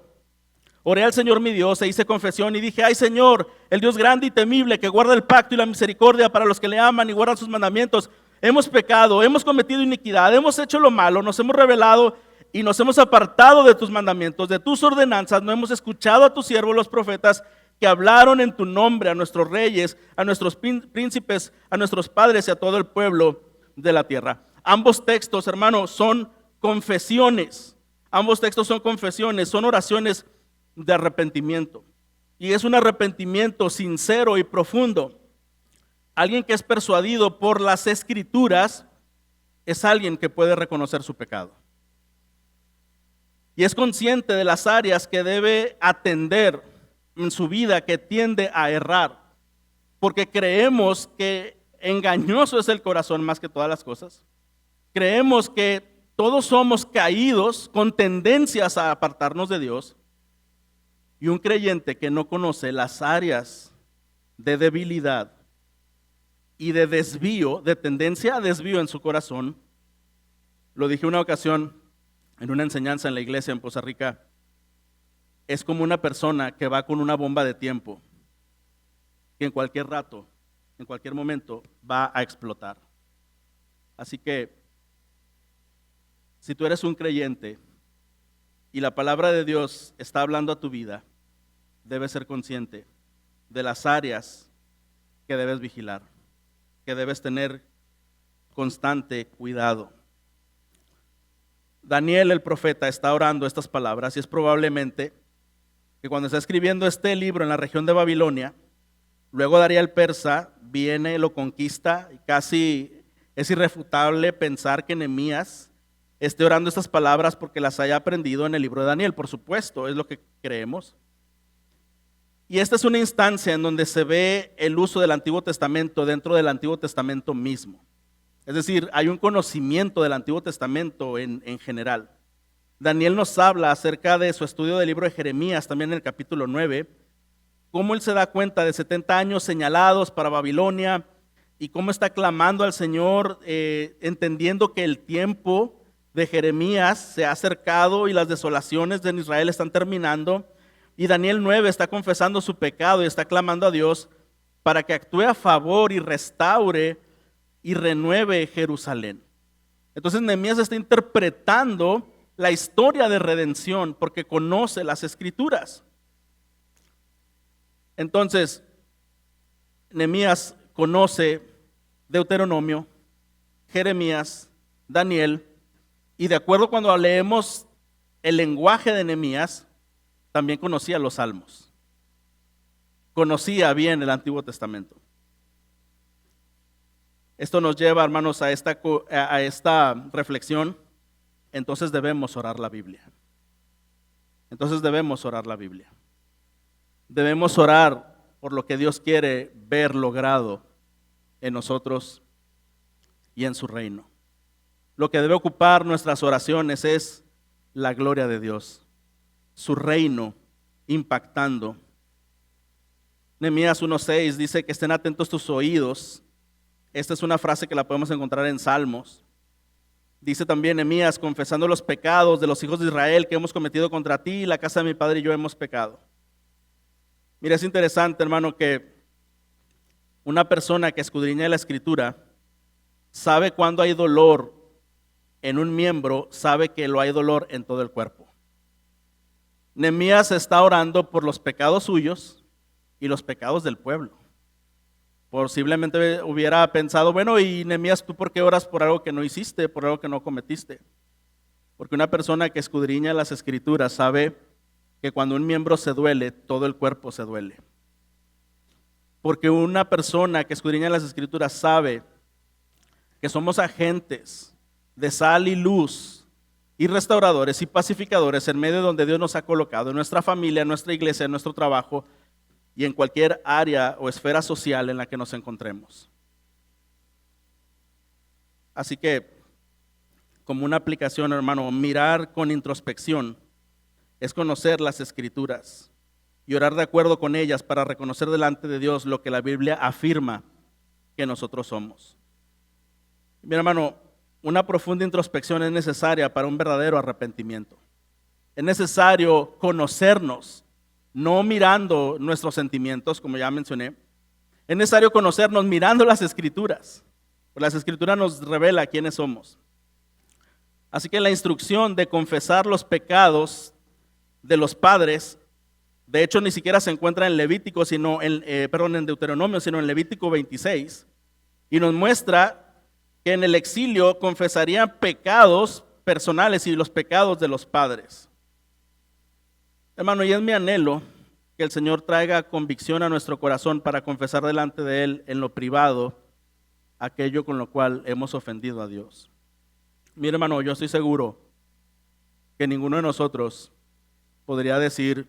Oré al Señor mi Dios e hice confesión y dije, ay Señor, el Dios grande y temible que guarda el pacto y la misericordia para los que le aman y guardan sus mandamientos. Hemos pecado, hemos cometido iniquidad, hemos hecho lo malo, nos hemos rebelado y nos hemos apartado de tus mandamientos, de tus ordenanzas. No hemos escuchado a tus siervos los profetas que hablaron en tu nombre a nuestros reyes, a nuestros príncipes, a nuestros padres y a todo el pueblo de la tierra. Ambos textos, hermanos, son confesiones. Ambos textos son confesiones, son oraciones de arrepentimiento. Y es un arrepentimiento sincero y profundo. Alguien que es persuadido por las Escrituras es alguien que puede reconocer su pecado. Y es consciente de las áreas que debe atender en su vida que tiende a errar. Porque creemos que engañoso es el corazón más que todas las cosas. Creemos que todos somos caídos con tendencias a apartarnos de Dios. Y un creyente que no conoce las áreas de debilidad y de desvío, de tendencia a desvío en su corazón, lo dije una ocasión en una enseñanza en la iglesia en Poza Rica, es como una persona que va con una bomba de tiempo, que en cualquier rato, en cualquier momento va a explotar. Así que, si tú eres un creyente y la palabra de Dios está hablando a tu vida, debes ser consciente de las áreas que debes vigilar, que debes tener constante cuidado. Daniel el profeta está orando estas palabras y es probablemente que cuando está escribiendo este libro en la región de Babilonia, luego Darío el persa viene, lo conquista y casi es irrefutable pensar que Nehemías esté orando estas palabras porque las haya aprendido en el libro de Daniel, por supuesto, es lo que creemos. Y esta es una instancia en donde se ve el uso del Antiguo Testamento dentro del Antiguo Testamento mismo. Es decir, hay un conocimiento del Antiguo Testamento en general. Daniel nos habla acerca de su estudio del libro de Jeremías, también en el capítulo 9, cómo él se da cuenta de 70 años señalados para Babilonia y cómo está clamando al Señor, entendiendo que el tiempo de Jeremías se ha acercado y las desolaciones de Israel están terminando. Y Daniel 9 está confesando su pecado y está clamando a Dios para que actúe a favor y restaure y renueve Jerusalén. Entonces Nehemías está interpretando la historia de redención porque conoce las Escrituras. Entonces, Nehemías conoce Deuteronomio, Jeremías, Daniel, y de acuerdo cuando leemos el lenguaje de Nehemías, también conocía los salmos. Conocía bien el Antiguo Testamento. Esto nos lleva, hermanos, a esta reflexión. Entonces debemos orar la Biblia. Debemos orar por lo que Dios quiere ver logrado en nosotros y en su reino. Lo que debe ocupar nuestras oraciones es la gloria de Dios, su reino impactando. Nehemías 1:6 dice que estén atentos tus oídos. Esta es una frase que la podemos encontrar en Salmos. Dice también Nehemías, confesando los pecados de los hijos de Israel que hemos cometido contra ti, la casa de mi padre y yo hemos pecado. Mira, es interesante, hermano, que una persona que escudriña la Escritura sabe cuando hay dolor en un miembro, sabe que lo hay dolor en todo el cuerpo. Nehemías está orando por los pecados suyos y los pecados del pueblo. Posiblemente hubiera pensado, bueno, y Nehemías, ¿tú por qué oras por algo que no hiciste, por algo que no cometiste? Porque una persona que escudriña las Escrituras sabe que cuando un miembro se duele, todo el cuerpo se duele. Porque una persona que escudriña las Escrituras sabe que somos agentes de sal y luz y restauradores y pacificadores en medio donde Dios nos ha colocado, en nuestra familia, en nuestra iglesia, en nuestro trabajo y en cualquier área o esfera social en la que nos encontremos. Así que, como una aplicación, hermano, mirar con introspección es conocer las Escrituras y orar de acuerdo con ellas para reconocer delante de Dios lo que la Biblia afirma que nosotros somos. Mi hermano, una profunda introspección es necesaria para un verdadero arrepentimiento. Es necesario conocernos, no mirando nuestros sentimientos, como ya mencioné. Es necesario conocernos mirando las Escrituras. Pues las Escrituras nos revela quiénes somos. Así que la instrucción de confesar los pecados de los padres, de hecho ni siquiera se encuentra en Levítico, en Deuteronomio, sino en Levítico 26, y nos muestra que en el exilio confesarían pecados personales y los pecados de los padres. Hermano, y es mi anhelo que el Señor traiga convicción a nuestro corazón para confesar delante de Él en lo privado aquello con lo cual hemos ofendido a Dios. Mire, hermano, yo estoy seguro que ninguno de nosotros podría decir,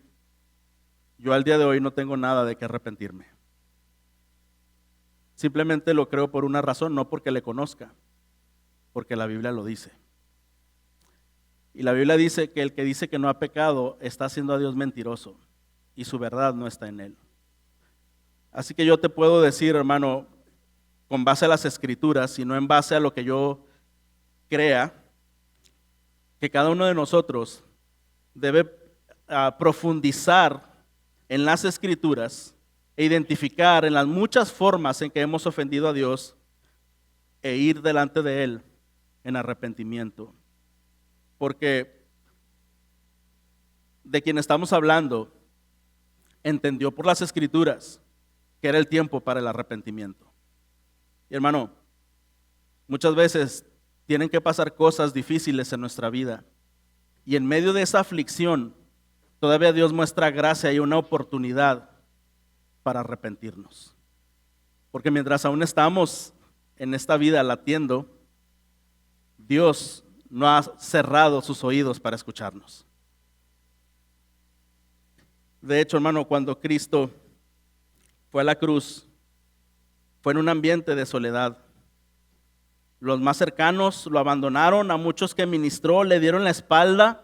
yo al día de hoy no tengo nada de qué arrepentirme. Simplemente lo creo por una razón, no porque le conozca, porque la Biblia lo dice. Y la Biblia dice que el que dice que no ha pecado está haciendo a Dios mentiroso y su verdad no está en él. Así que yo te puedo decir, hermano, con base a las Escrituras y no en base a lo que yo crea, que cada uno de nosotros debe profundizar en las Escrituras e identificar en las muchas formas en que hemos ofendido a Dios e ir delante de Él en arrepentimiento. Porque de quien estamos hablando entendió por las Escrituras que era el tiempo para el arrepentimiento. Y hermano, muchas veces tienen que pasar cosas difíciles en nuestra vida. Y en medio de esa aflicción, todavía Dios muestra gracia y una oportunidad para arrepentirnos. Porque mientras aún estamos en esta vida latiendo, Dios no ha cerrado sus oídos para escucharnos. De hecho, hermano, cuando Cristo fue a la cruz, fue en un ambiente de soledad. Los más cercanos lo abandonaron, a muchos que ministró le dieron la espalda.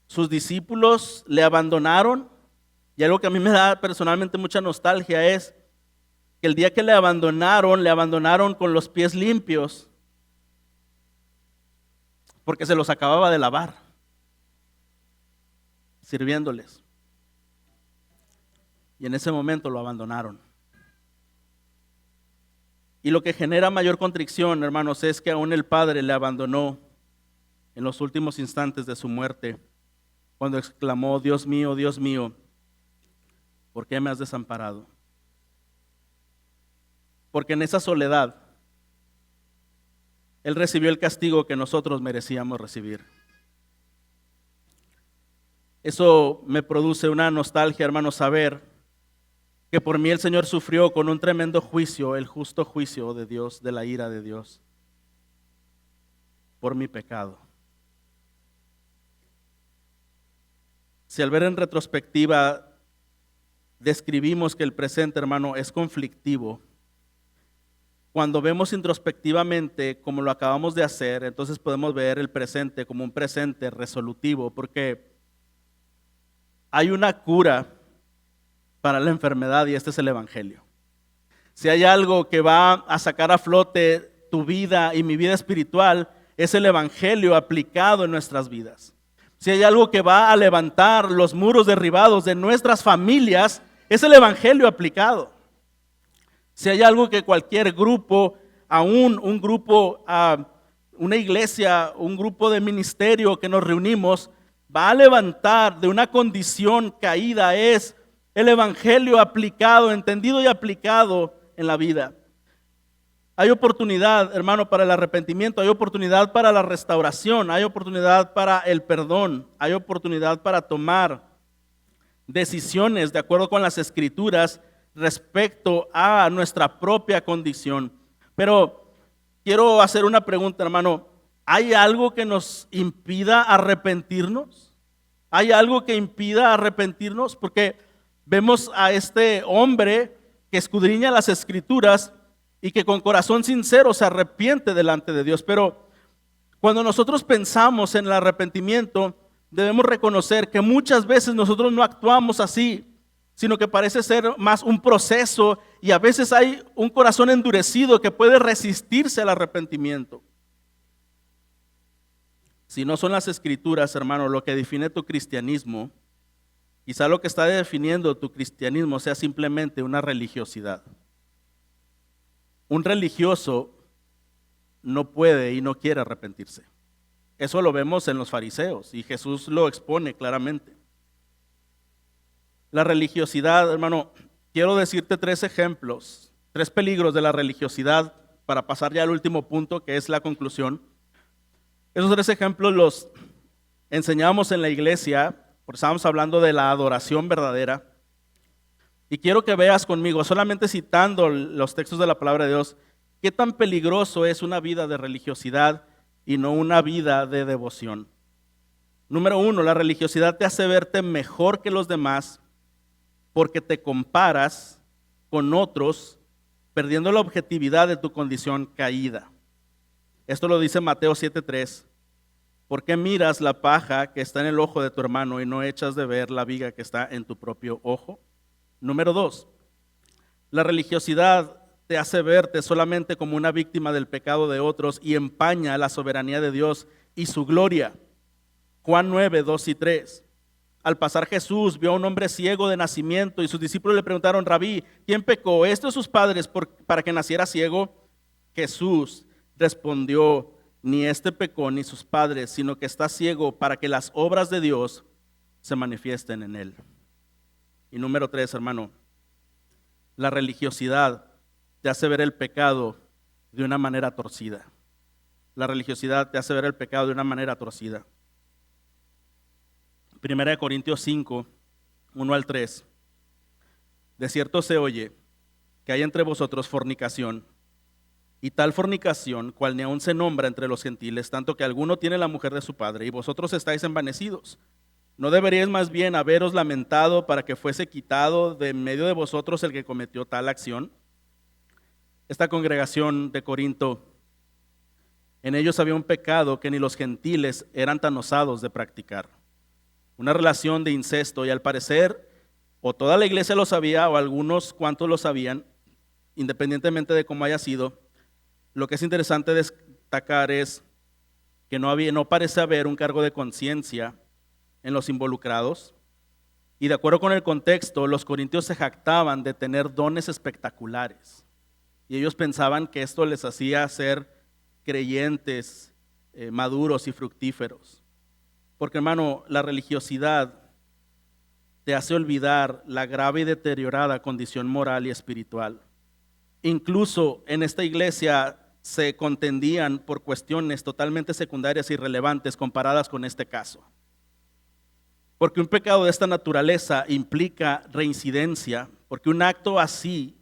Sus discípulos le abandonaron. Y algo que a mí me da personalmente mucha nostalgia es que el día que le abandonaron con los pies limpios, porque se los acababa de lavar, sirviéndoles. Y en ese momento lo abandonaron. Y lo que genera mayor contrición, hermanos, es que aún el Padre le abandonó en los últimos instantes de su muerte, cuando exclamó: Dios mío, ¿por qué me has desamparado? Porque en esa soledad Él recibió el castigo que nosotros merecíamos recibir. Eso me produce una nostalgia, hermanos, saber que por mí el Señor sufrió con un tremendo juicio, el justo juicio de Dios, de la ira de Dios, por mi pecado. Si al ver en retrospectiva describimos que el presente, hermano, es conflictivo, cuando vemos introspectivamente como lo acabamos de hacer, entonces podemos ver el presente como un presente resolutivo, porque hay una cura para la enfermedad y este es el Evangelio. Si hay algo que va a sacar a flote tu vida y mi vida espiritual, es el Evangelio aplicado en nuestras vidas. Si hay algo que va a levantar los muros derribados de nuestras familias, es el Evangelio aplicado. Si hay algo que cualquier grupo, aún un grupo, una iglesia, un grupo de ministerio que nos reunimos, va a levantar de una condición caída, es el Evangelio aplicado, entendido y aplicado en la vida. Hay oportunidad, hermano, para el arrepentimiento, hay oportunidad para la restauración, hay oportunidad para el perdón, hay oportunidad para tomar decisiones de acuerdo con las Escrituras respecto a nuestra propia condición. Pero quiero hacer una pregunta, hermano. ¿Hay algo que nos impida arrepentirnos? ¿Hay algo que impida arrepentirnos? Porque vemos a este hombre que escudriña las Escrituras y que con corazón sincero se arrepiente delante de Dios. Pero cuando nosotros pensamos en el arrepentimiento, debemos reconocer que muchas veces nosotros no actuamos así, sino que parece ser más un proceso y a veces hay un corazón endurecido que puede resistirse al arrepentimiento. Si no son las Escrituras, hermano, lo que define tu cristianismo, quizá lo que está definiendo tu cristianismo sea simplemente una religiosidad. Un religioso no puede y no quiere arrepentirse. Eso lo vemos en los fariseos y Jesús lo expone claramente. La religiosidad, hermano, quiero decirte 3 ejemplos, 3 peligros de la religiosidad para pasar ya al último punto, que es la conclusión. Esos 3 ejemplos los enseñamos en la iglesia, porque estábamos hablando de la adoración verdadera. Y quiero que veas conmigo, solamente citando los textos de la palabra de Dios, qué tan peligroso es una vida de religiosidad y no una vida de devoción. Número 1, la religiosidad te hace verte mejor que los demás porque te comparas con otros, perdiendo la objetividad de tu condición caída. Esto lo dice Mateo 7:3. ¿Por qué miras la paja que está en el ojo de tu hermano y no echas de ver la viga que está en tu propio ojo? Número 2, la religiosidad te hace verte solamente como una víctima del pecado de otros y empaña la soberanía de Dios y su gloria. Juan 9:2 y 3. Al pasar Jesús vio a un hombre ciego de nacimiento y sus discípulos le preguntaron: Rabí, ¿quién pecó, este o sus padres, para que naciera ciego? Jesús respondió: ni este pecó ni sus padres, sino que está ciego para que las obras de Dios se manifiesten en él. Y número 3, hermano, la religiosidad te hace ver el pecado de una manera torcida. La religiosidad te hace ver el pecado de una manera torcida. 1 Corintios 5, 1 al 3. De cierto se oye que hay entre vosotros fornicación, y tal fornicación, cual ni aun se nombra entre los gentiles, tanto que alguno tiene la mujer de su padre, y vosotros estáis envanecidos. ¿No deberíais más bien haberos lamentado para que fuese quitado de en medio de vosotros el que cometió tal acción? Esta congregación de Corinto, en ellos había un pecado que ni los gentiles eran tan osados de practicar. Una relación de incesto, y al parecer o toda la iglesia lo sabía o algunos cuantos lo sabían, independientemente de cómo haya sido. Lo que es interesante destacar es que no parece haber un cargo de conciencia en los involucrados. Y de acuerdo con el contexto, los corintios se jactaban de tener dones espectaculares. Y ellos pensaban que esto les hacía ser creyentes maduros y fructíferos. Porque, hermano, la religiosidad te hace olvidar la grave y deteriorada condición moral y espiritual. Incluso en esta iglesia se contendían por cuestiones totalmente secundarias e irrelevantes comparadas con este caso. Porque un pecado de esta naturaleza implica reincidencia, porque un acto así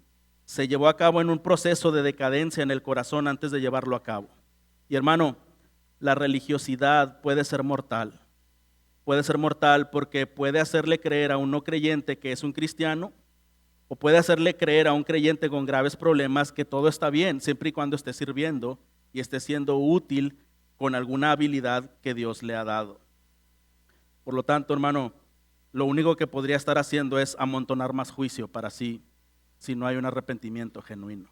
se llevó a cabo en un proceso de decadencia en el corazón antes de llevarlo a cabo. Y hermano, la religiosidad puede ser mortal. Puede ser mortal porque puede hacerle creer a un no creyente que es un cristiano, o puede hacerle creer a un creyente con graves problemas que todo está bien, siempre y cuando esté sirviendo y esté siendo útil con alguna habilidad que Dios le ha dado. Por lo tanto, hermano, lo único que podría estar haciendo es amontonar más juicio para sí, si no hay un arrepentimiento genuino.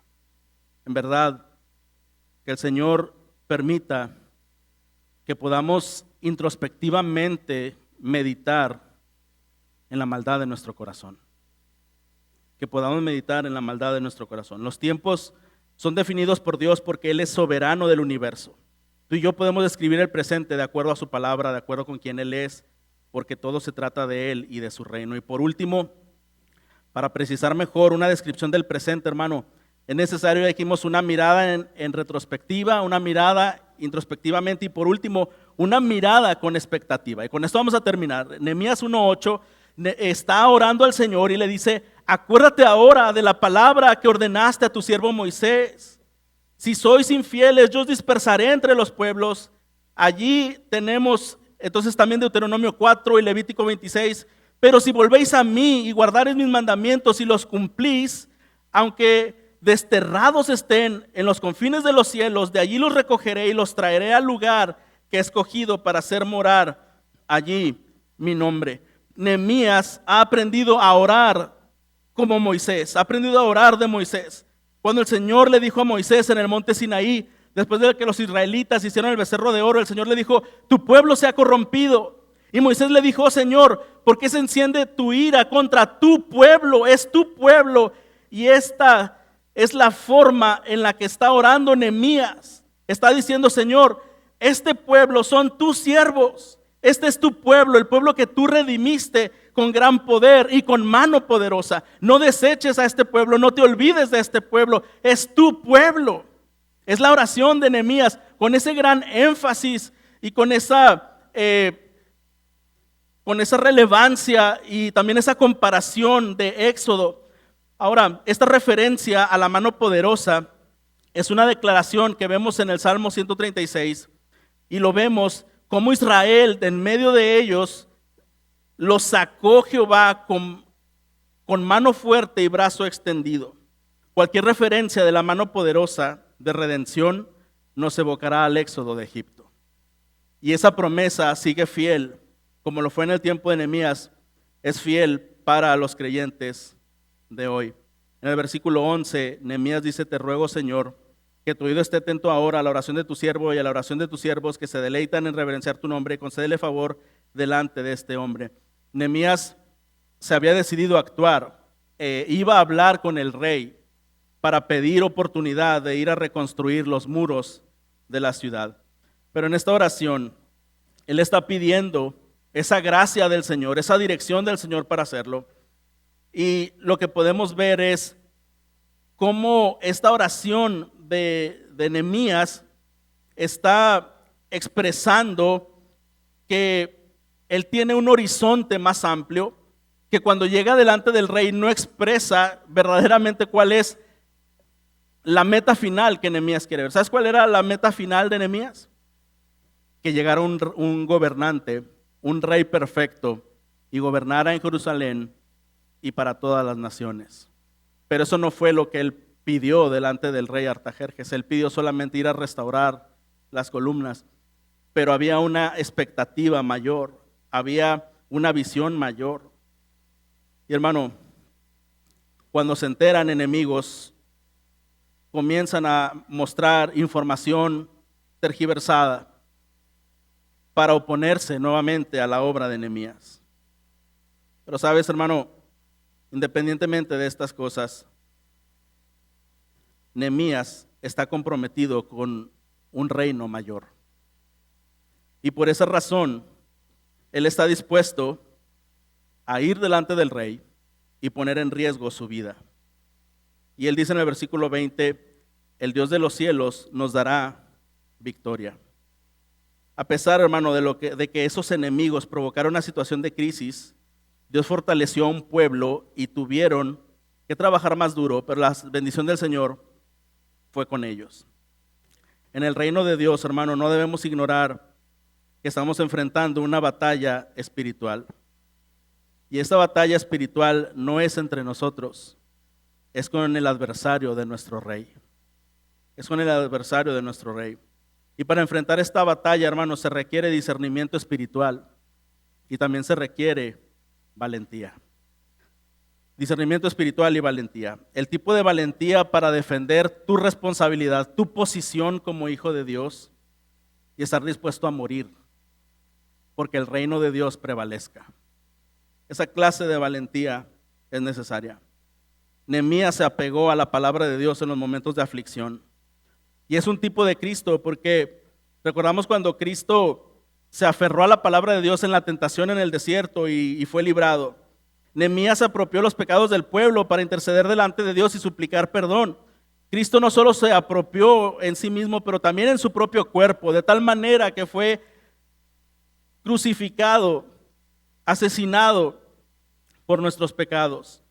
En verdad, que el Señor permita que podamos introspectivamente meditar en la maldad de nuestro corazón. Que podamos meditar en la maldad de nuestro corazón. Los tiempos son definidos por Dios porque Él es soberano del universo. Tú y yo podemos describir el presente de acuerdo a su palabra, de acuerdo con quien Él es, porque todo se trata de Él y de su reino. Y por último, para precisar mejor una descripción del presente, hermano, es necesario, dijimos, una mirada en retrospectiva, una mirada introspectivamente y por último, una mirada con expectativa. Y con esto vamos a terminar. Nehemías 1:8 está orando al Señor y le dice: acuérdate ahora de la palabra que ordenaste a tu siervo Moisés. Si sois infieles, yo os dispersaré entre los pueblos. Allí tenemos entonces también Deuteronomio 4 y Levítico 26. Pero si volvéis a mí y guardaréis mis mandamientos y los cumplís, aunque desterrados estén en los confines de los cielos, de allí los recogeré y los traeré al lugar que he escogido para hacer morar allí mi nombre. Nehemías ha aprendido a orar como Moisés, ha aprendido a orar de Moisés. Cuando el Señor le dijo a Moisés en el monte Sinaí, después de que los israelitas hicieron el becerro de oro, el Señor le dijo: tu pueblo se ha corrompido. Y Moisés le dijo: oh Señor, ¿por qué se enciende tu ira contra tu pueblo? Es tu pueblo. Y esta es la forma en la que está orando Nehemías. Está diciendo: Señor, este pueblo son tus siervos. Este es tu pueblo, el pueblo que tú redimiste con gran poder y con mano poderosa. No deseches a este pueblo, no te olvides de este pueblo. Es tu pueblo. Es la oración de Nehemías con ese gran énfasis y con esa relevancia y también esa comparación de Éxodo. Ahora, esta referencia a la mano poderosa es una declaración que vemos en el Salmo 136 y lo vemos como Israel, de en medio de ellos, lo sacó Jehová con mano fuerte y brazo extendido. Cualquier referencia de la mano poderosa de redención nos evocará al éxodo de Egipto. Y esa promesa sigue fiel, como lo fue en el tiempo de Nehemías, es fiel para los creyentes de hoy. En el versículo 11, Nehemías dice: te ruego, Señor, que tu oído esté atento ahora a la oración de tu siervo y a la oración de tus siervos que se deleitan en reverenciar tu nombre, y concédele favor delante de este hombre. Nehemías se había decidido a actuar, iba a hablar con el rey para pedir oportunidad de ir a reconstruir los muros de la ciudad. Pero en esta oración, él está pidiendo esa gracia del Señor, esa dirección del Señor para hacerlo. Y lo que podemos ver es cómo esta oración de Nehemías está expresando que él tiene un horizonte más amplio, que cuando llega delante del rey no expresa verdaderamente cuál es la meta final que Nehemías quiere ver. ¿Sabes cuál era la meta final de Nehemías? Que llegara un gobernante, un rey perfecto, y gobernara en Jerusalén y para todas las naciones. Pero eso no fue lo que él pidió delante del rey Artajerjes. Él pidió solamente ir a restaurar las columnas, pero había una expectativa mayor, había una visión mayor. Y hermano, cuando se enteran enemigos, comienzan a mostrar información tergiversada para oponerse nuevamente a la obra de Nehemías. Pero sabes, hermano, independientemente de estas cosas, Nehemías está comprometido con un reino mayor. Y por esa razón, él está dispuesto a ir delante del rey y poner en riesgo su vida. Y él dice en el versículo 20, el Dios de los cielos nos dará victoria. A pesar, hermano, de que esos enemigos provocaron una situación de crisis, Dios fortaleció a un pueblo y tuvieron que trabajar más duro, pero la bendición del Señor fue con ellos. En el reino de Dios, hermano, no debemos ignorar que estamos enfrentando una batalla espiritual. Y esta batalla espiritual no es entre nosotros, es con el adversario de nuestro rey. Es con el adversario de nuestro rey. Y para enfrentar esta batalla, hermano, se requiere discernimiento espiritual y también se requiere valentía. Discernimiento espiritual y valentía. El tipo de valentía para defender tu responsabilidad, tu posición como hijo de Dios y estar dispuesto a morir porque el reino de Dios prevalezca. Esa clase de valentía es necesaria. Nehemías se apegó a la palabra de Dios en los momentos de aflicción. Y es un tipo de Cristo porque recordamos cuando Cristo se aferró a la palabra de Dios en la tentación en el desierto y fue librado. Nehemías apropió los pecados del pueblo para interceder delante de Dios y suplicar perdón. Cristo no solo se apropió en sí mismo, pero también en su propio cuerpo, de tal manera que fue crucificado, asesinado por nuestros pecados.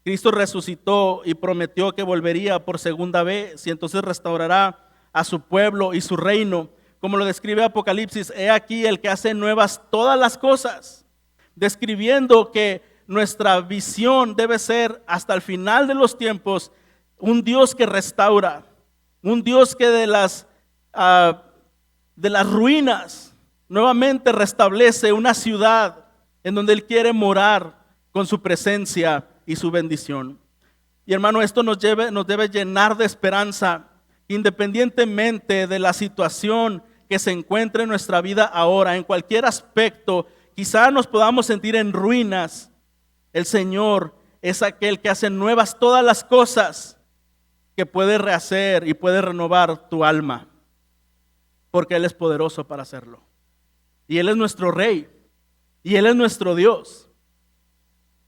Cristo resucitó y prometió que volvería por segunda vez y entonces restaurará a su pueblo y su reino. Como lo describe Apocalipsis, he aquí el que hace nuevas todas las cosas, describiendo que nuestra visión debe ser hasta el final de los tiempos un Dios que restaura, un Dios que de las ruinas nuevamente restablece una ciudad en donde Él quiere morar con su presencia y su bendición. Y hermano, esto nos debe llenar de esperanza, independientemente de la situación que se encuentre en nuestra vida ahora, en cualquier aspecto. Quizá nos podamos sentir en ruinas. El Señor es aquel que hace nuevas todas las cosas, que puede rehacer y puede renovar tu alma, porque Él es poderoso para hacerlo. Y Él es nuestro Rey, y Él es nuestro Dios.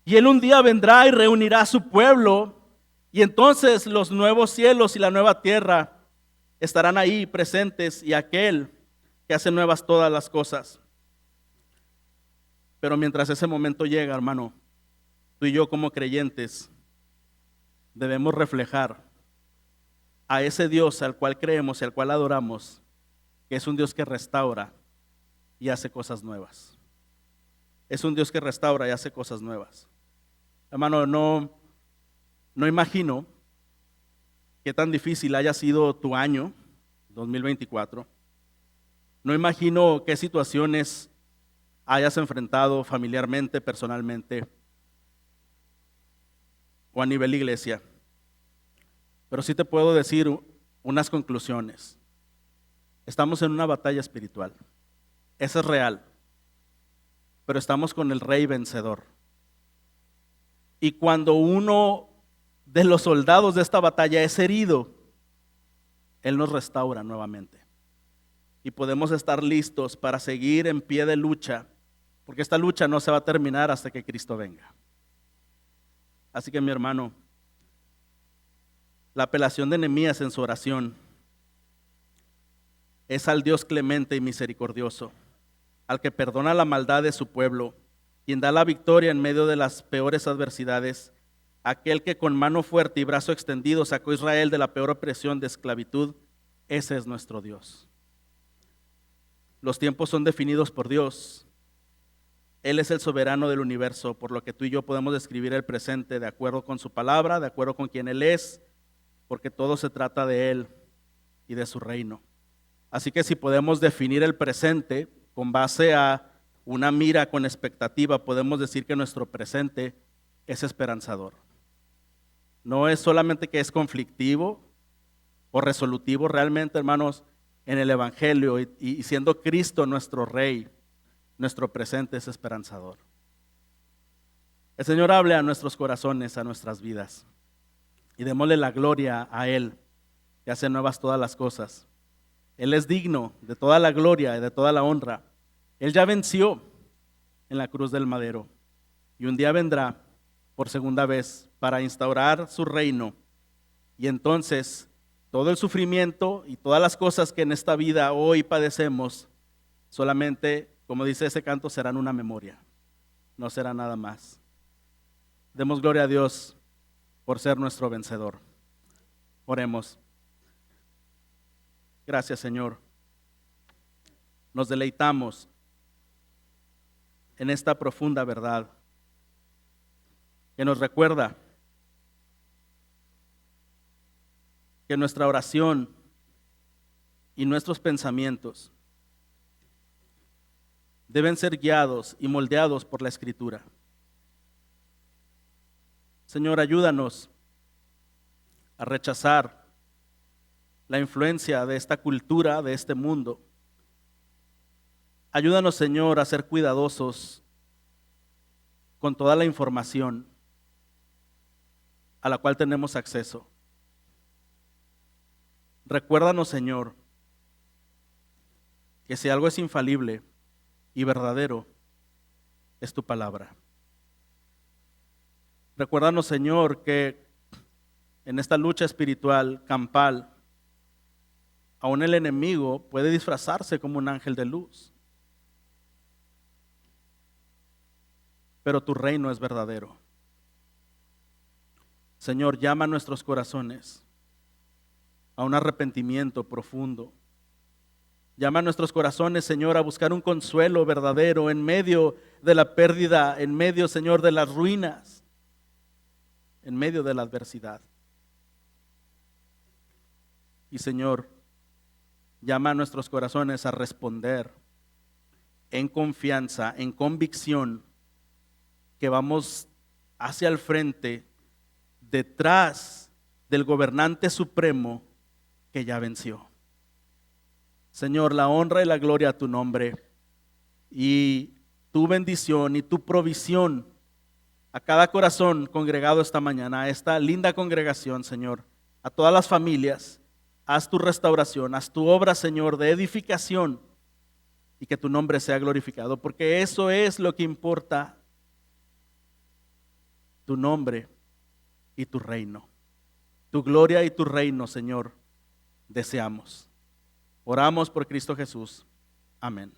Y Él un día vendrá y reunirá a su pueblo, y entonces los nuevos cielos y la nueva tierra estarán ahí presentes, y aquel que hace nuevas todas las cosas. Pero mientras ese momento llega, hermano, tú y yo como creyentes debemos reflejar a ese Dios al cual creemos y al cual adoramos, que es un Dios que restaura y hace cosas nuevas. Es un Dios que restaura y hace cosas nuevas. Hermano, no imagino qué tan difícil haya sido tu año 2024. No imagino qué situaciones hayas enfrentado familiarmente, personalmente o a nivel iglesia. Pero sí te puedo decir unas conclusiones. Estamos en una batalla espiritual. Eso es real. Pero estamos con el Rey vencedor. Y cuando uno de los soldados de esta batalla es herido, Él nos restaura nuevamente. Y podemos estar listos para seguir en pie de lucha, porque esta lucha no se va a terminar hasta que Cristo venga. Así que mi hermano, la apelación de Nehemías en su oración es al Dios clemente y misericordioso, al que perdona la maldad de su pueblo, quien da la victoria en medio de las peores adversidades, aquel que con mano fuerte y brazo extendido sacó a Israel de la peor opresión de esclavitud. Ese es nuestro Dios. Los tiempos son definidos por Dios. Él es el soberano del universo, por lo que tú y yo podemos describir el presente de acuerdo con su palabra, de acuerdo con quien Él es porque todo se trata de Él y de su reino. Así que si podemos definir el presente con base a una mira con expectativa, podemos decir que nuestro presente es esperanzador. No es solamente que es conflictivo o resolutivo, realmente, hermanos, en el Evangelio y siendo Cristo nuestro Rey, nuestro presente es esperanzador. El Señor hable a nuestros corazones, a nuestras vidas, y démosle la gloria a Él, que hace nuevas todas las cosas. Él es digno de toda la gloria y de toda la honra. Él ya venció en la cruz del madero y un día vendrá por segunda vez para instaurar su reino, y entonces todo el sufrimiento y todas las cosas que en esta vida hoy padecemos solamente, como dice ese canto, serán una memoria, no será nada más. Demos gloria a Dios por ser nuestro vencedor. Oremos. Gracias, Señor. Nos deleitamos en esta profunda verdad que nos recuerda que nuestra oración y nuestros pensamientos deben ser guiados y moldeados por la Escritura. Señor, ayúdanos a rechazar la influencia de esta cultura, de este mundo. Ayúdanos, Señor, a ser cuidadosos con toda la información a la cual tenemos acceso. Recuérdanos, Señor, que si algo es infalible y verdadero, es tu palabra. Recuérdanos, Señor, que en esta lucha espiritual campal, aún el enemigo puede disfrazarse como un ángel de luz. Pero tu reino es verdadero. Señor, llama a nuestros corazones a un arrepentimiento profundo. Llama a nuestros corazones, Señor, a buscar un consuelo verdadero en medio de la pérdida, en medio, Señor, de las ruinas, en medio de la adversidad. Y, Señor, llama a nuestros corazones a responder en confianza, en convicción, que vamos hacia el frente, detrás del gobernante supremo que ya venció. Señor, la honra y la gloria a tu nombre, y tu bendición y tu provisión a cada corazón congregado esta mañana, a esta linda congregación, Señor, a todas las familias. Haz tu restauración, haz tu obra, Señor, de edificación, y que tu nombre sea glorificado, porque eso es lo que importa, tu nombre y tu reino. Tu gloria y tu reino, Señor, deseamos. Oramos por Cristo Jesús. Amén.